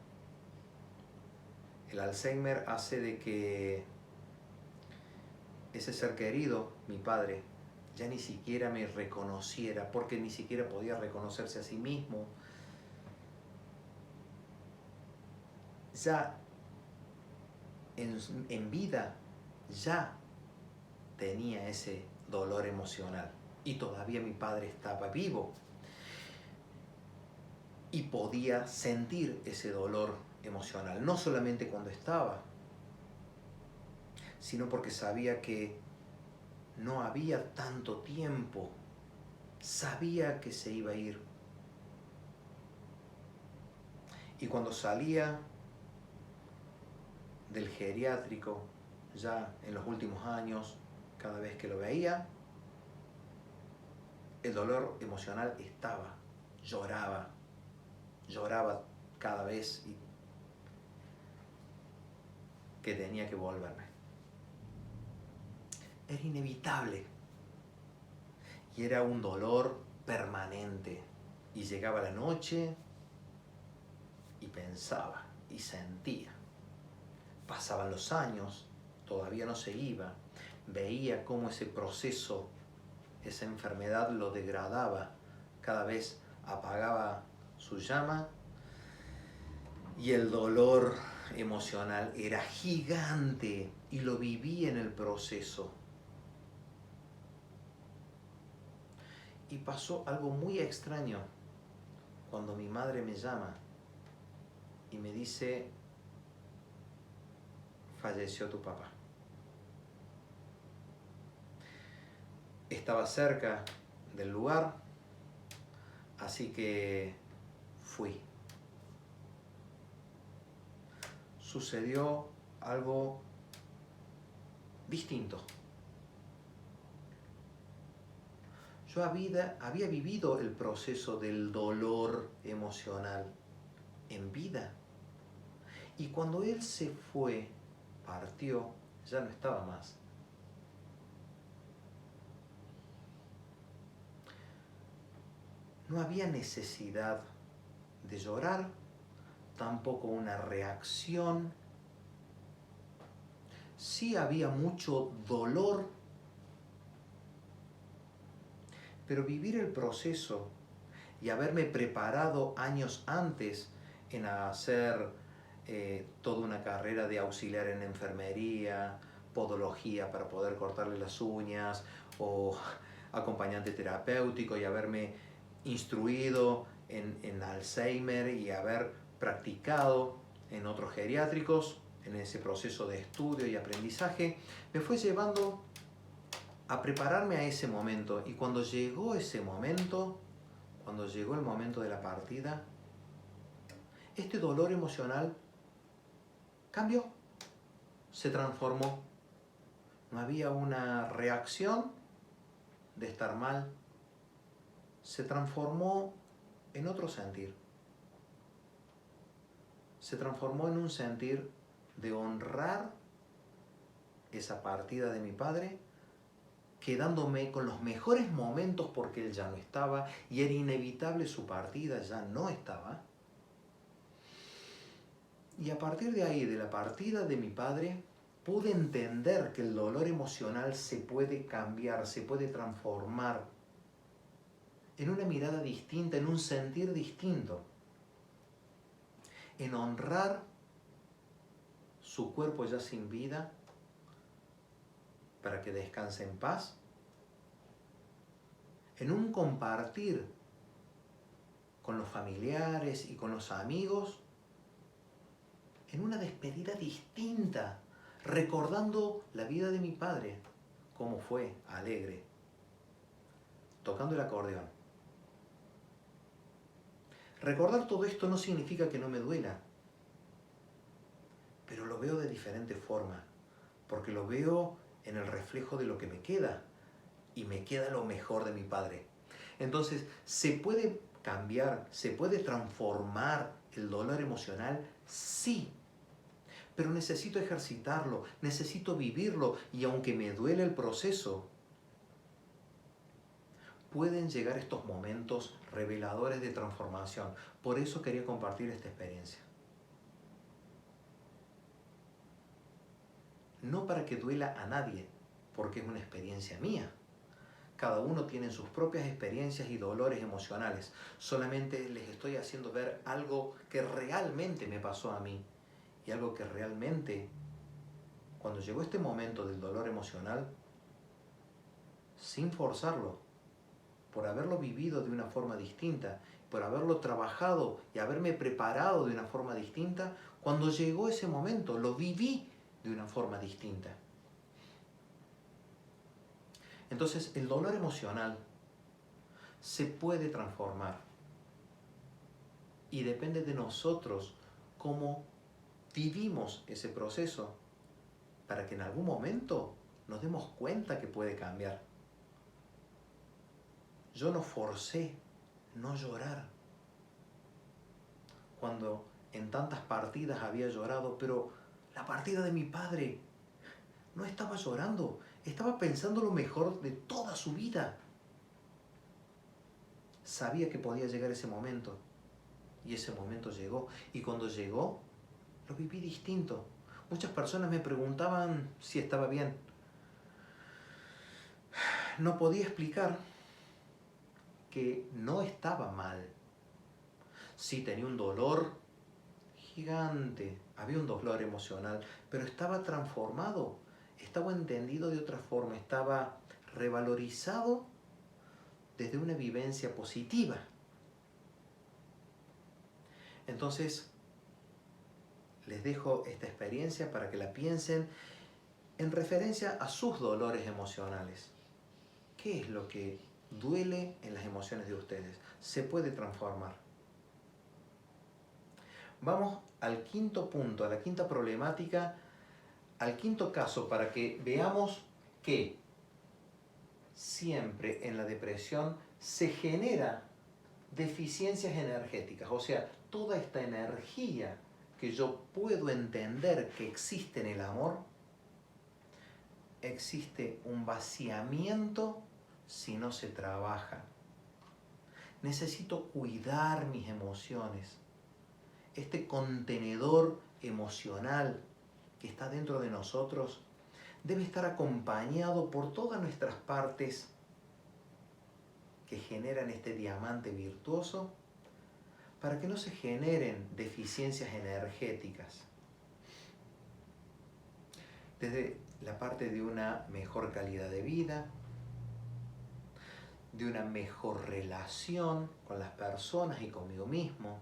El Alzheimer hace de que ese ser querido, mi padre, ya ni siquiera me reconociera, porque ni siquiera podía reconocerse a sí mismo. Ya en vida, ya tenía ese dolor emocional. Y todavía mi padre estaba vivo. Y podía sentir ese dolor emocional, no solamente cuando estaba, sino porque sabía que no había tanto tiempo, sabía que se iba a ir. Y cuando salía del geriátrico, ya en los últimos años, cada vez que lo veía, el dolor emocional estaba, lloraba cada vez que tenía que volverme. Era inevitable y era un dolor permanente. Y llegaba la noche y pensaba y sentía. Pasaban los años, todavía no se iba, veía cómo ese proceso, esa enfermedad lo degradaba, cada vez apagaba su llama y el dolor emocional era gigante y lo viví en el proceso. Y pasó algo muy extraño cuando mi madre me llama y me dice: falleció tu papá. Estaba cerca del lugar, así que fui. Sucedió algo distinto. Yo había vivido el proceso del dolor emocional en vida. Y cuando él se fue, partió, ya no estaba más. No había necesidad de llorar, tampoco una reacción. Sí había mucho dolor, pero vivir el proceso y haberme preparado años antes en hacer toda una carrera de auxiliar en enfermería, podología para poder cortarle las uñas, o acompañante terapéutico, y haberme instruido en Alzheimer y haber practicado en otros geriátricos, en ese proceso de estudio y aprendizaje, me fue llevando a prepararme a ese momento. Y cuando llegó ese momento, cuando llegó el momento de la partida, este dolor emocional cambió, se transformó. No había una reacción de estar mal, se transformó en otro sentir. Se transformó en un sentir de honrar esa partida de mi padre, quedándome con los mejores momentos porque él ya no estaba y era inevitable su partida, ya no estaba. Y a partir de ahí, de la partida de mi padre, pude entender que el dolor emocional se puede cambiar, se puede transformar en una mirada distinta, en un sentir distinto, en honrar su cuerpo ya sin vida para que descanse en paz, en un compartir con los familiares y con los amigos en una despedida distinta, recordando la vida de mi padre, cómo fue, alegre, tocando el acordeón. Recordar todo esto no significa que no me duela, pero lo veo de diferente forma, porque lo veo en el reflejo de lo que me queda, y me queda lo mejor de mi padre. Entonces, ¿se puede cambiar, se puede transformar el dolor emocional? Sí, pero necesito ejercitarlo, necesito vivirlo, y aunque me duele el proceso, pueden llegar estos momentos reveladores de transformación. Por eso quería compartir esta experiencia. No para que duela a nadie, porque es una experiencia mía. Cada uno tiene sus propias experiencias y dolores emocionales. Solamente les estoy haciendo ver algo que realmente me pasó a mí. Y algo que realmente, cuando llegó este momento del dolor emocional, sin forzarlo, por haberlo vivido de una forma distinta, por haberlo trabajado y haberme preparado de una forma distinta, cuando llegó ese momento lo viví de una forma distinta. Entonces, el dolor emocional se puede transformar y depende de nosotros cómo vivimos ese proceso para que en algún momento nos demos cuenta que puede cambiar. Yo no forcé no llorar cuando en tantas partidas había llorado, pero la partida de mi padre no estaba llorando, estaba pensando lo mejor de toda su vida. Sabía que podía llegar ese momento y ese momento llegó, y cuando llegó lo viví distinto. Muchas personas me preguntaban si estaba bien. No podía explicar que no estaba mal. Sí, tenía un dolor gigante, había un dolor emocional, pero estaba transformado, estaba entendido de otra forma, estaba revalorizado desde una vivencia positiva. Entonces, les dejo esta experiencia para que la piensen en referencia a sus dolores emocionales. ¿Qué es lo que duele en las emociones de ustedes? Se puede transformar. Vamos al quinto punto, a la quinta problemática, al quinto caso, para que veamos que siempre en la depresión se genera deficiencias energéticas. O sea, toda esta energía que yo puedo entender que existe en el amor, existe un vaciamiento si no se trabaja. Necesito cuidar mis emociones. Este contenedor emocional que está dentro de nosotros debe estar acompañado por todas nuestras partes que generan este diamante virtuoso para que no se generen deficiencias energéticas. Desde la parte de una mejor calidad de vida, de una mejor relación con las personas y conmigo mismo,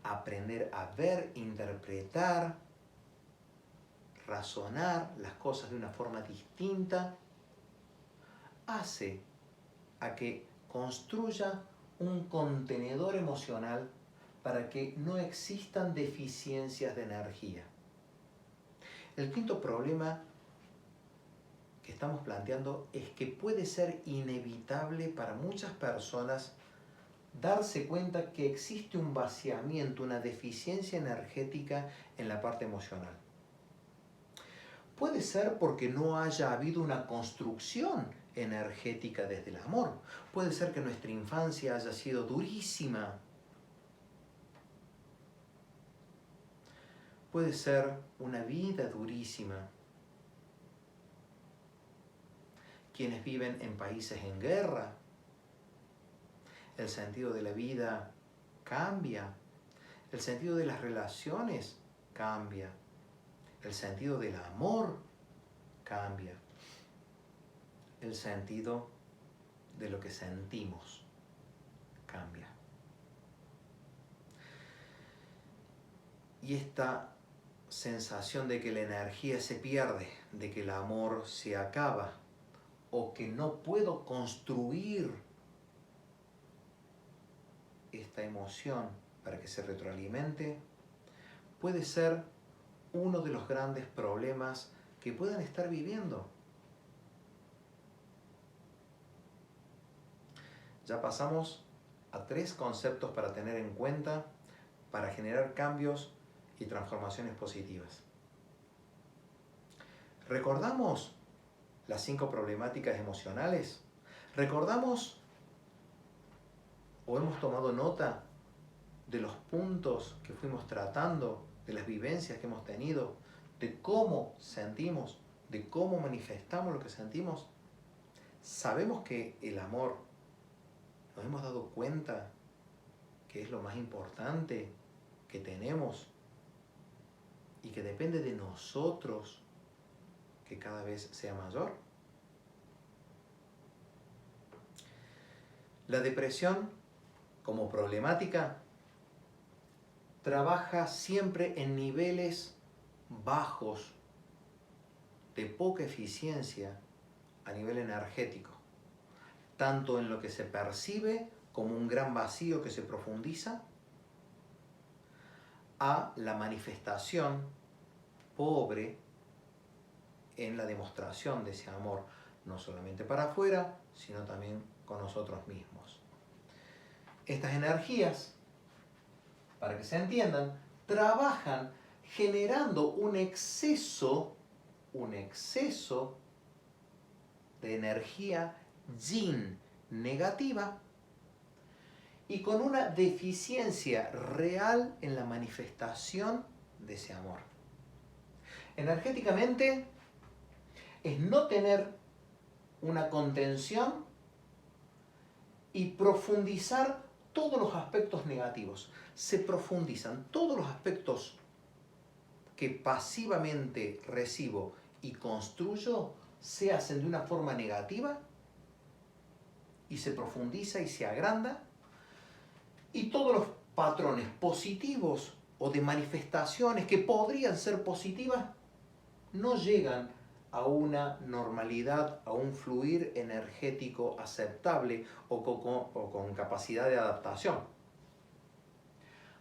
aprender a ver, interpretar, razonar las cosas de una forma distinta, hace a que construya un contenedor emocional para que no existan deficiencias de energía. El quinto problema que estamos planteando es que puede ser inevitable para muchas personas darse cuenta que existe un vaciamiento, una deficiencia energética en la parte emocional. Puede ser porque no haya habido una construcción energética desde el amor. Puede ser que nuestra infancia haya sido durísima. Puede ser una vida durísima. Quienes viven en países en guerra, el sentido de la vida cambia, el sentido de las relaciones cambia, el sentido del amor cambia, el sentido de lo que sentimos cambia. y esta sensación de que la energía se pierde, de que el amor se acaba, o que no puedo construir esta emoción para que se retroalimente, puede ser uno de los grandes problemas que puedan estar viviendo. Ya pasamos a 3 conceptos para tener en cuenta para generar cambios y transformaciones positivas. ¿Recordamos las 5 problemáticas emocionales? ¿Recordamos o hemos tomado nota de los puntos que fuimos tratando, de las vivencias que hemos tenido, de cómo sentimos, de cómo manifestamos lo que sentimos? Sabemos que el amor, nos hemos dado cuenta que es lo más importante que tenemos y que depende de nosotros que cada vez sea mayor. La depresión, como problemática, trabaja siempre en niveles bajos de poca eficiencia a nivel energético, tanto en lo que se percibe como un gran vacío que se profundiza, a la manifestación pobre en la demostración de ese amor, no solamente para afuera, sino también con nosotros mismos. Estas energías, para que se entiendan, trabajan generando un exceso de energía yin negativa y con una deficiencia real en la manifestación de ese amor. Energéticamente es no tener una contención y profundizar todos los aspectos negativos. Se profundizan todos los aspectos que pasivamente recibo y construyo, se hacen de una forma negativa y se profundiza y se agranda, y todos los patrones positivos o de manifestaciones que podrían ser positivas no llegan a una normalidad, a un fluir energético aceptable o con capacidad de adaptación.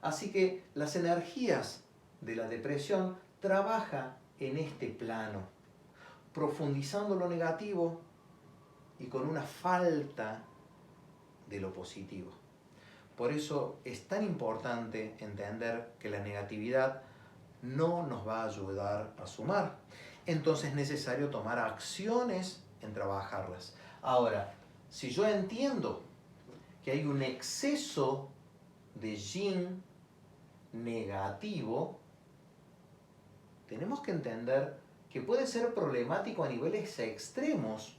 Así que las energías de la depresión trabajan en este plano, profundizando lo negativo y con una falta de lo positivo. Por eso es tan importante entender que la negatividad no nos va a ayudar a sumar. Entonces es necesario tomar acciones en trabajarlas. Ahora, si yo entiendo que hay un exceso de yin negativo, tenemos que entender que puede ser problemático a niveles extremos,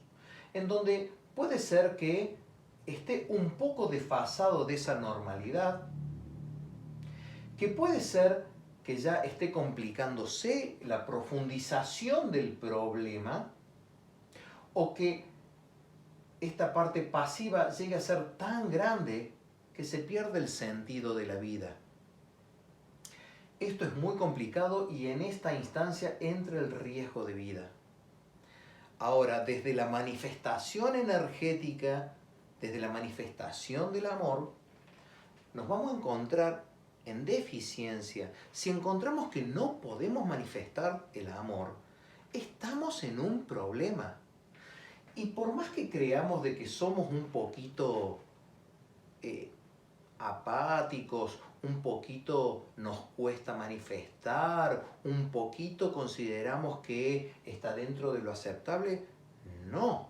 en donde puede ser que esté un poco desfasado de esa normalidad, que puede ser que ya esté complicándose la profundización del problema, o que esta parte pasiva llegue a ser tan grande que se pierde el sentido de la vida. Esto es muy complicado y en esta instancia entra el riesgo de vida. Ahora, desde la manifestación energética, desde la manifestación del amor, nos vamos a encontrar en deficiencia. Si encontramos que no podemos manifestar el amor, estamos en un problema. Y por más que creamos de que somos un poquito apáticos, un poquito nos cuesta manifestar, un poquito consideramos que está dentro de lo aceptable, no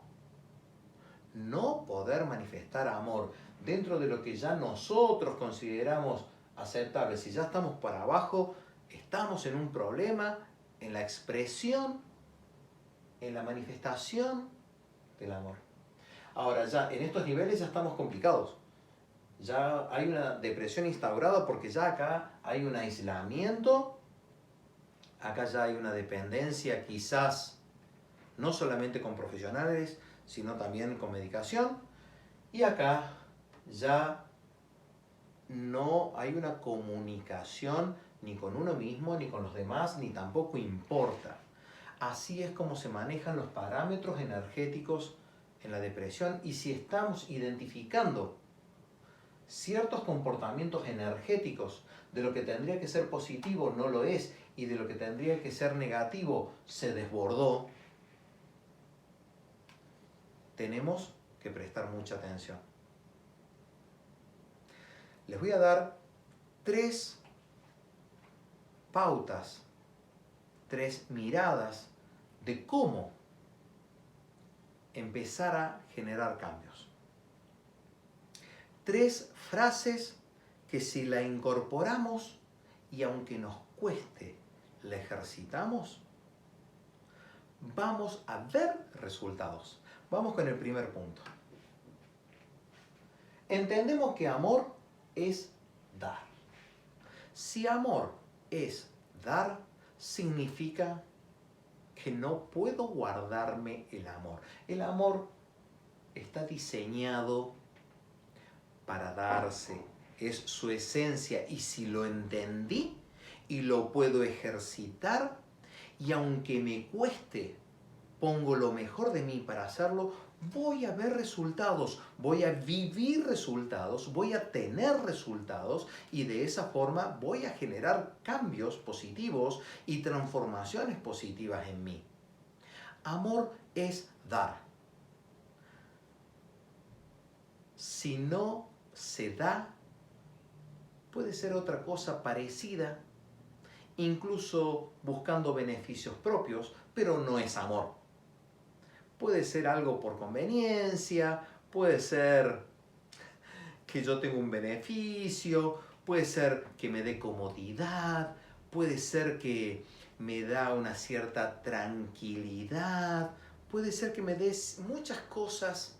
poder manifestar amor dentro de lo que ya nosotros consideramos aceptable, si ya estamos para abajo, estamos en un problema en la expresión, en la manifestación del amor. Ahora ya en estos niveles ya estamos complicados. Ya hay una depresión instaurada porque ya acá hay un aislamiento, acá ya hay una dependencia quizás no solamente con profesionales, sino también con medicación, y acá ya no hay una comunicación ni con uno mismo, ni con los demás, ni tampoco importa. Así es como se manejan los parámetros energéticos en la depresión, y si estamos identificando ciertos comportamientos energéticos de lo que tendría que ser positivo no lo es, y de lo que tendría que ser negativo se desbordó, tenemos que prestar mucha atención. Les voy a dar 3 pautas, 3 miradas de cómo empezar a generar cambios. 3 frases que si la incorporamos y aunque nos cueste, la ejercitamos, vamos a ver resultados. Vamos con el primer punto. Entendemos que amor es dar. Si amor es dar, significa que no puedo guardarme el amor. El amor está diseñado para darse, es su esencia, y si lo entendí y lo puedo ejercitar, y aunque me cueste, pongo lo mejor de mí para hacerlo, voy a ver resultados, voy a vivir resultados, voy a tener resultados, y de esa forma voy a generar cambios positivos y transformaciones positivas en mí. Amor es dar. Si no se da, puede ser otra cosa parecida, incluso buscando beneficios propios, pero no es amor. Puede ser algo por conveniencia, puede ser que yo tengo un beneficio, puede ser que me dé comodidad, puede ser que me da una cierta tranquilidad, puede ser que me des muchas cosas,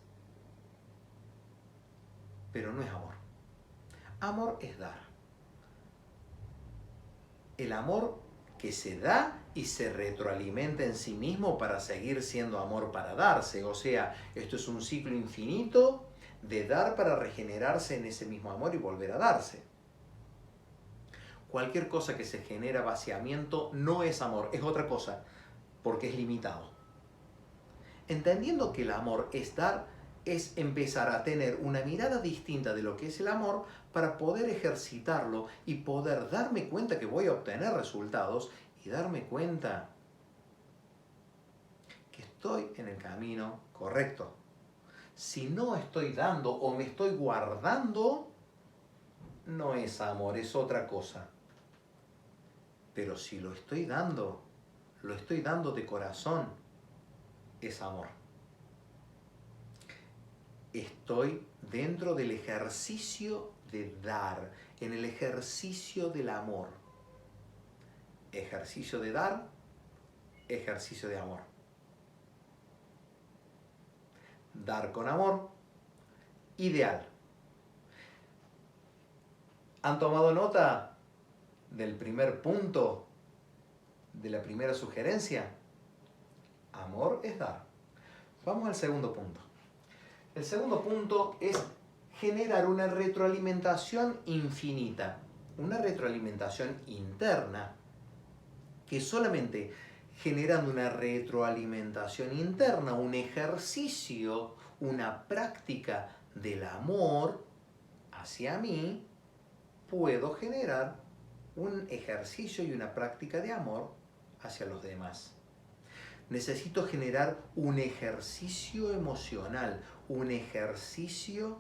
pero no es amor. Amor es dar. El amor que se da y se retroalimenta en sí mismo para seguir siendo amor para darse. O sea, esto es un ciclo infinito de dar para regenerarse en ese mismo amor y volver a darse. Cualquier cosa que se genera vaciamiento no es amor, es otra cosa, porque es limitado. Entendiendo que el amor es dar, es empezar a tener una mirada distinta de lo que es el amor para poder ejercitarlo y poder darme cuenta que voy a obtener resultados y darme cuenta que estoy en el camino correcto. Si no estoy dando o me estoy guardando, no es amor, es otra cosa. Pero si lo estoy dando de corazón, es amor. Estoy dentro del ejercicio de dar, en el ejercicio del amor. Ejercicio de dar, ejercicio de amor. Dar con amor, ideal. ¿Han tomado nota del primer punto, de la primera sugerencia? Amor es dar. Vamos al segundo punto. El segundo punto es generar una retroalimentación infinita, una retroalimentación interna, que solamente generando una retroalimentación interna, un ejercicio, una práctica del amor hacia mí, puedo generar un ejercicio y una práctica de amor hacia los demás. Necesito generar un ejercicio emocional, un ejercicio,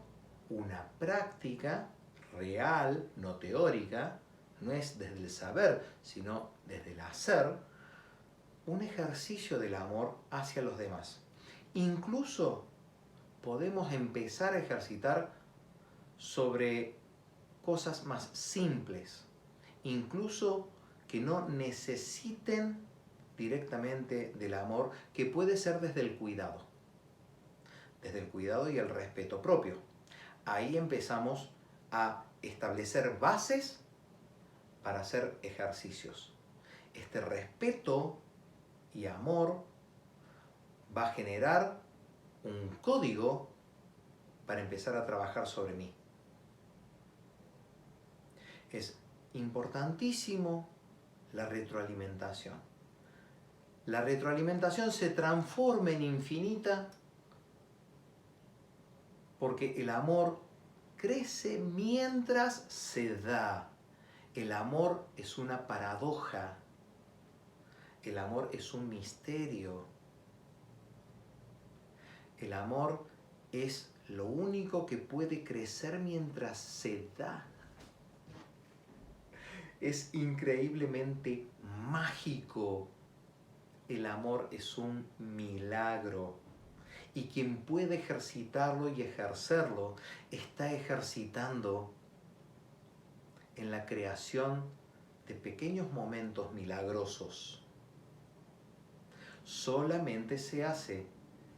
una práctica real, no teórica, no es desde el saber, sino desde el hacer, un ejercicio del amor hacia los demás. Incluso podemos empezar a ejercitar sobre cosas más simples, incluso que no necesiten directamente del amor, que puede ser desde el cuidado y el respeto propio. Ahí empezamos a establecer bases para hacer ejercicios. Este respeto y amor va a generar un código para empezar a trabajar sobre mí. Es Importantísimo, la retroalimentación. La retroalimentación se transforma en infinita porque el amor crece mientras se da. El amor es una paradoja. El amor es un misterio. El amor es lo único que puede crecer mientras se da. Es increíblemente mágico. El amor es un milagro. Y quien puede ejercitarlo y ejercerlo, está ejercitando en la creación de pequeños momentos milagrosos. Solamente se hace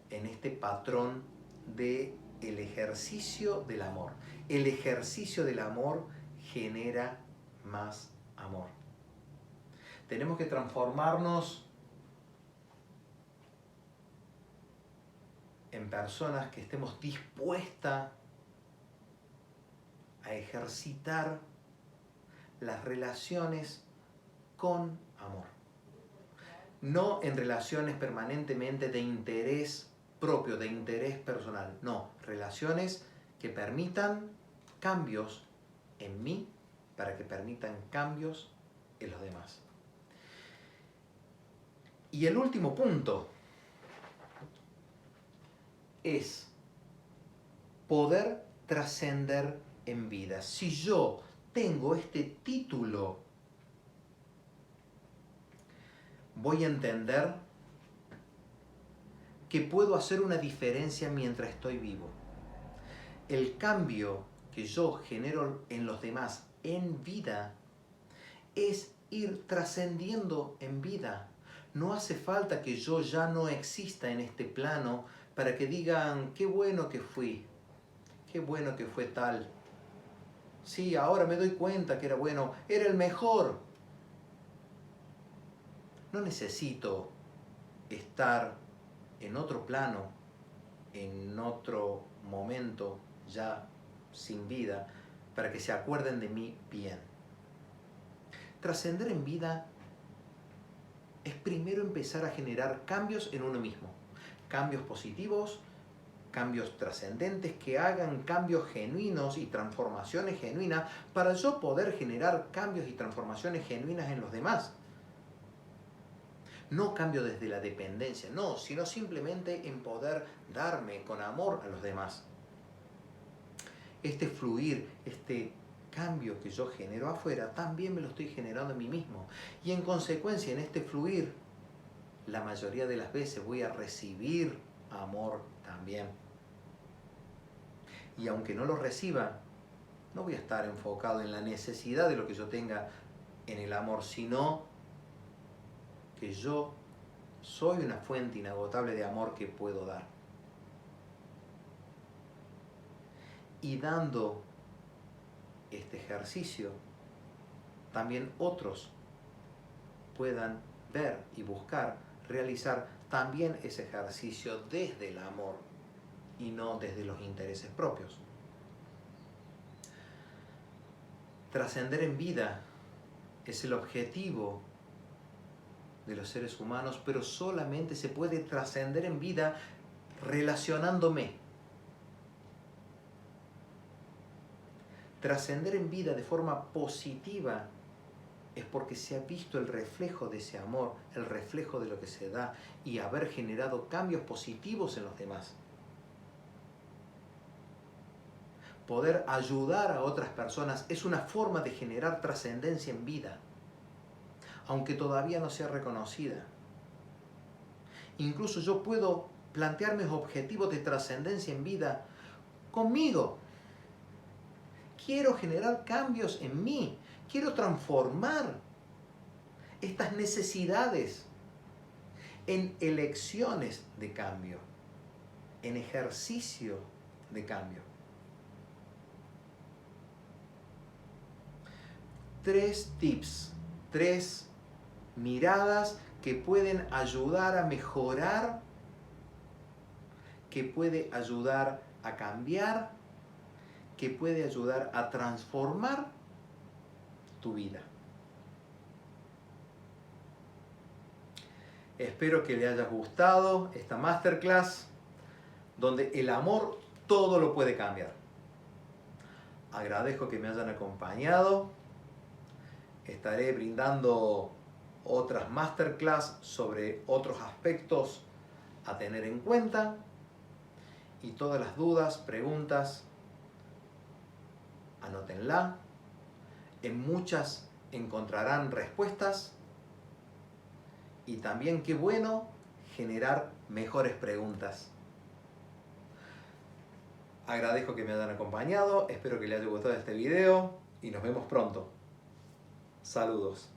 en este patrón del ejercicio del amor. El ejercicio del amor genera más amor. Tenemos que transformarnos en personas que estemos dispuestas a ejercitar las relaciones con amor. No en relaciones permanentemente de interés propio, de interés personal. No, relaciones que permitan cambios en mí para que permitan cambios en los demás. Y el último punto es poder trascender en vida. Si yo tengo este título, voy a entender que puedo hacer una diferencia mientras estoy vivo. El cambio que yo genero en los demás en vida es ir trascendiendo en vida. No hace falta que yo ya no exista en este plano para que digan, qué bueno que fui, qué bueno que fue tal. Sí, ahora me doy cuenta que era bueno, era el mejor. No necesito estar en otro plano, en otro momento, ya sin vida, para que se acuerden de mí bien. Trascender en vida es primero empezar a generar cambios en uno mismo. Cambios positivos, cambios trascendentes que hagan cambios genuinos y transformaciones genuinas para yo poder generar cambios y transformaciones genuinas en los demás. No cambio desde la dependencia, no, sino simplemente en poder darme con amor a los demás. Este fluir, este cambio que yo genero afuera, también me lo estoy generando en mí mismo. Y en consecuencia, en este fluir, la mayoría de las veces voy a recibir amor también. Y aunque no lo reciba, no voy a estar enfocado en la necesidad de lo que yo tenga en el amor, sino que yo soy una fuente inagotable de amor que puedo dar. Y dando este ejercicio, también otros puedan ver y buscar realizar también ese ejercicio desde el amor y no desde los intereses propios. Trascender en vida es el objetivo de los seres humanos, pero solamente se puede trascender en vida relacionándome. Trascender en vida de forma positiva es porque se ha visto el reflejo de ese amor, el reflejo de lo que se da y haber generado cambios positivos en los demás. Poder ayudar a otras personas es una forma de generar trascendencia en vida, aunque todavía no sea reconocida. Incluso yo puedo plantearme objetivos de trascendencia en vida conmigo. Quiero generar cambios en mí, quiero transformar estas necesidades en elecciones de cambio, en ejercicio de cambio. 3 tips, 3 miradas que pueden ayudar a mejorar, que puede ayudar a cambiar, que puede ayudar a transformar tu vida. Espero que le haya gustado esta masterclass donde el amor todo lo puede cambiar. Agradezco que me hayan acompañado. Estaré brindando otras masterclass sobre otros aspectos a tener en cuenta. Y todas las dudas, preguntas, anótenla. En muchas encontrarán respuestas. Y también qué bueno generar mejores preguntas. Agradezco que me hayan acompañado, espero que les haya gustado este video y nos vemos pronto. Saludos.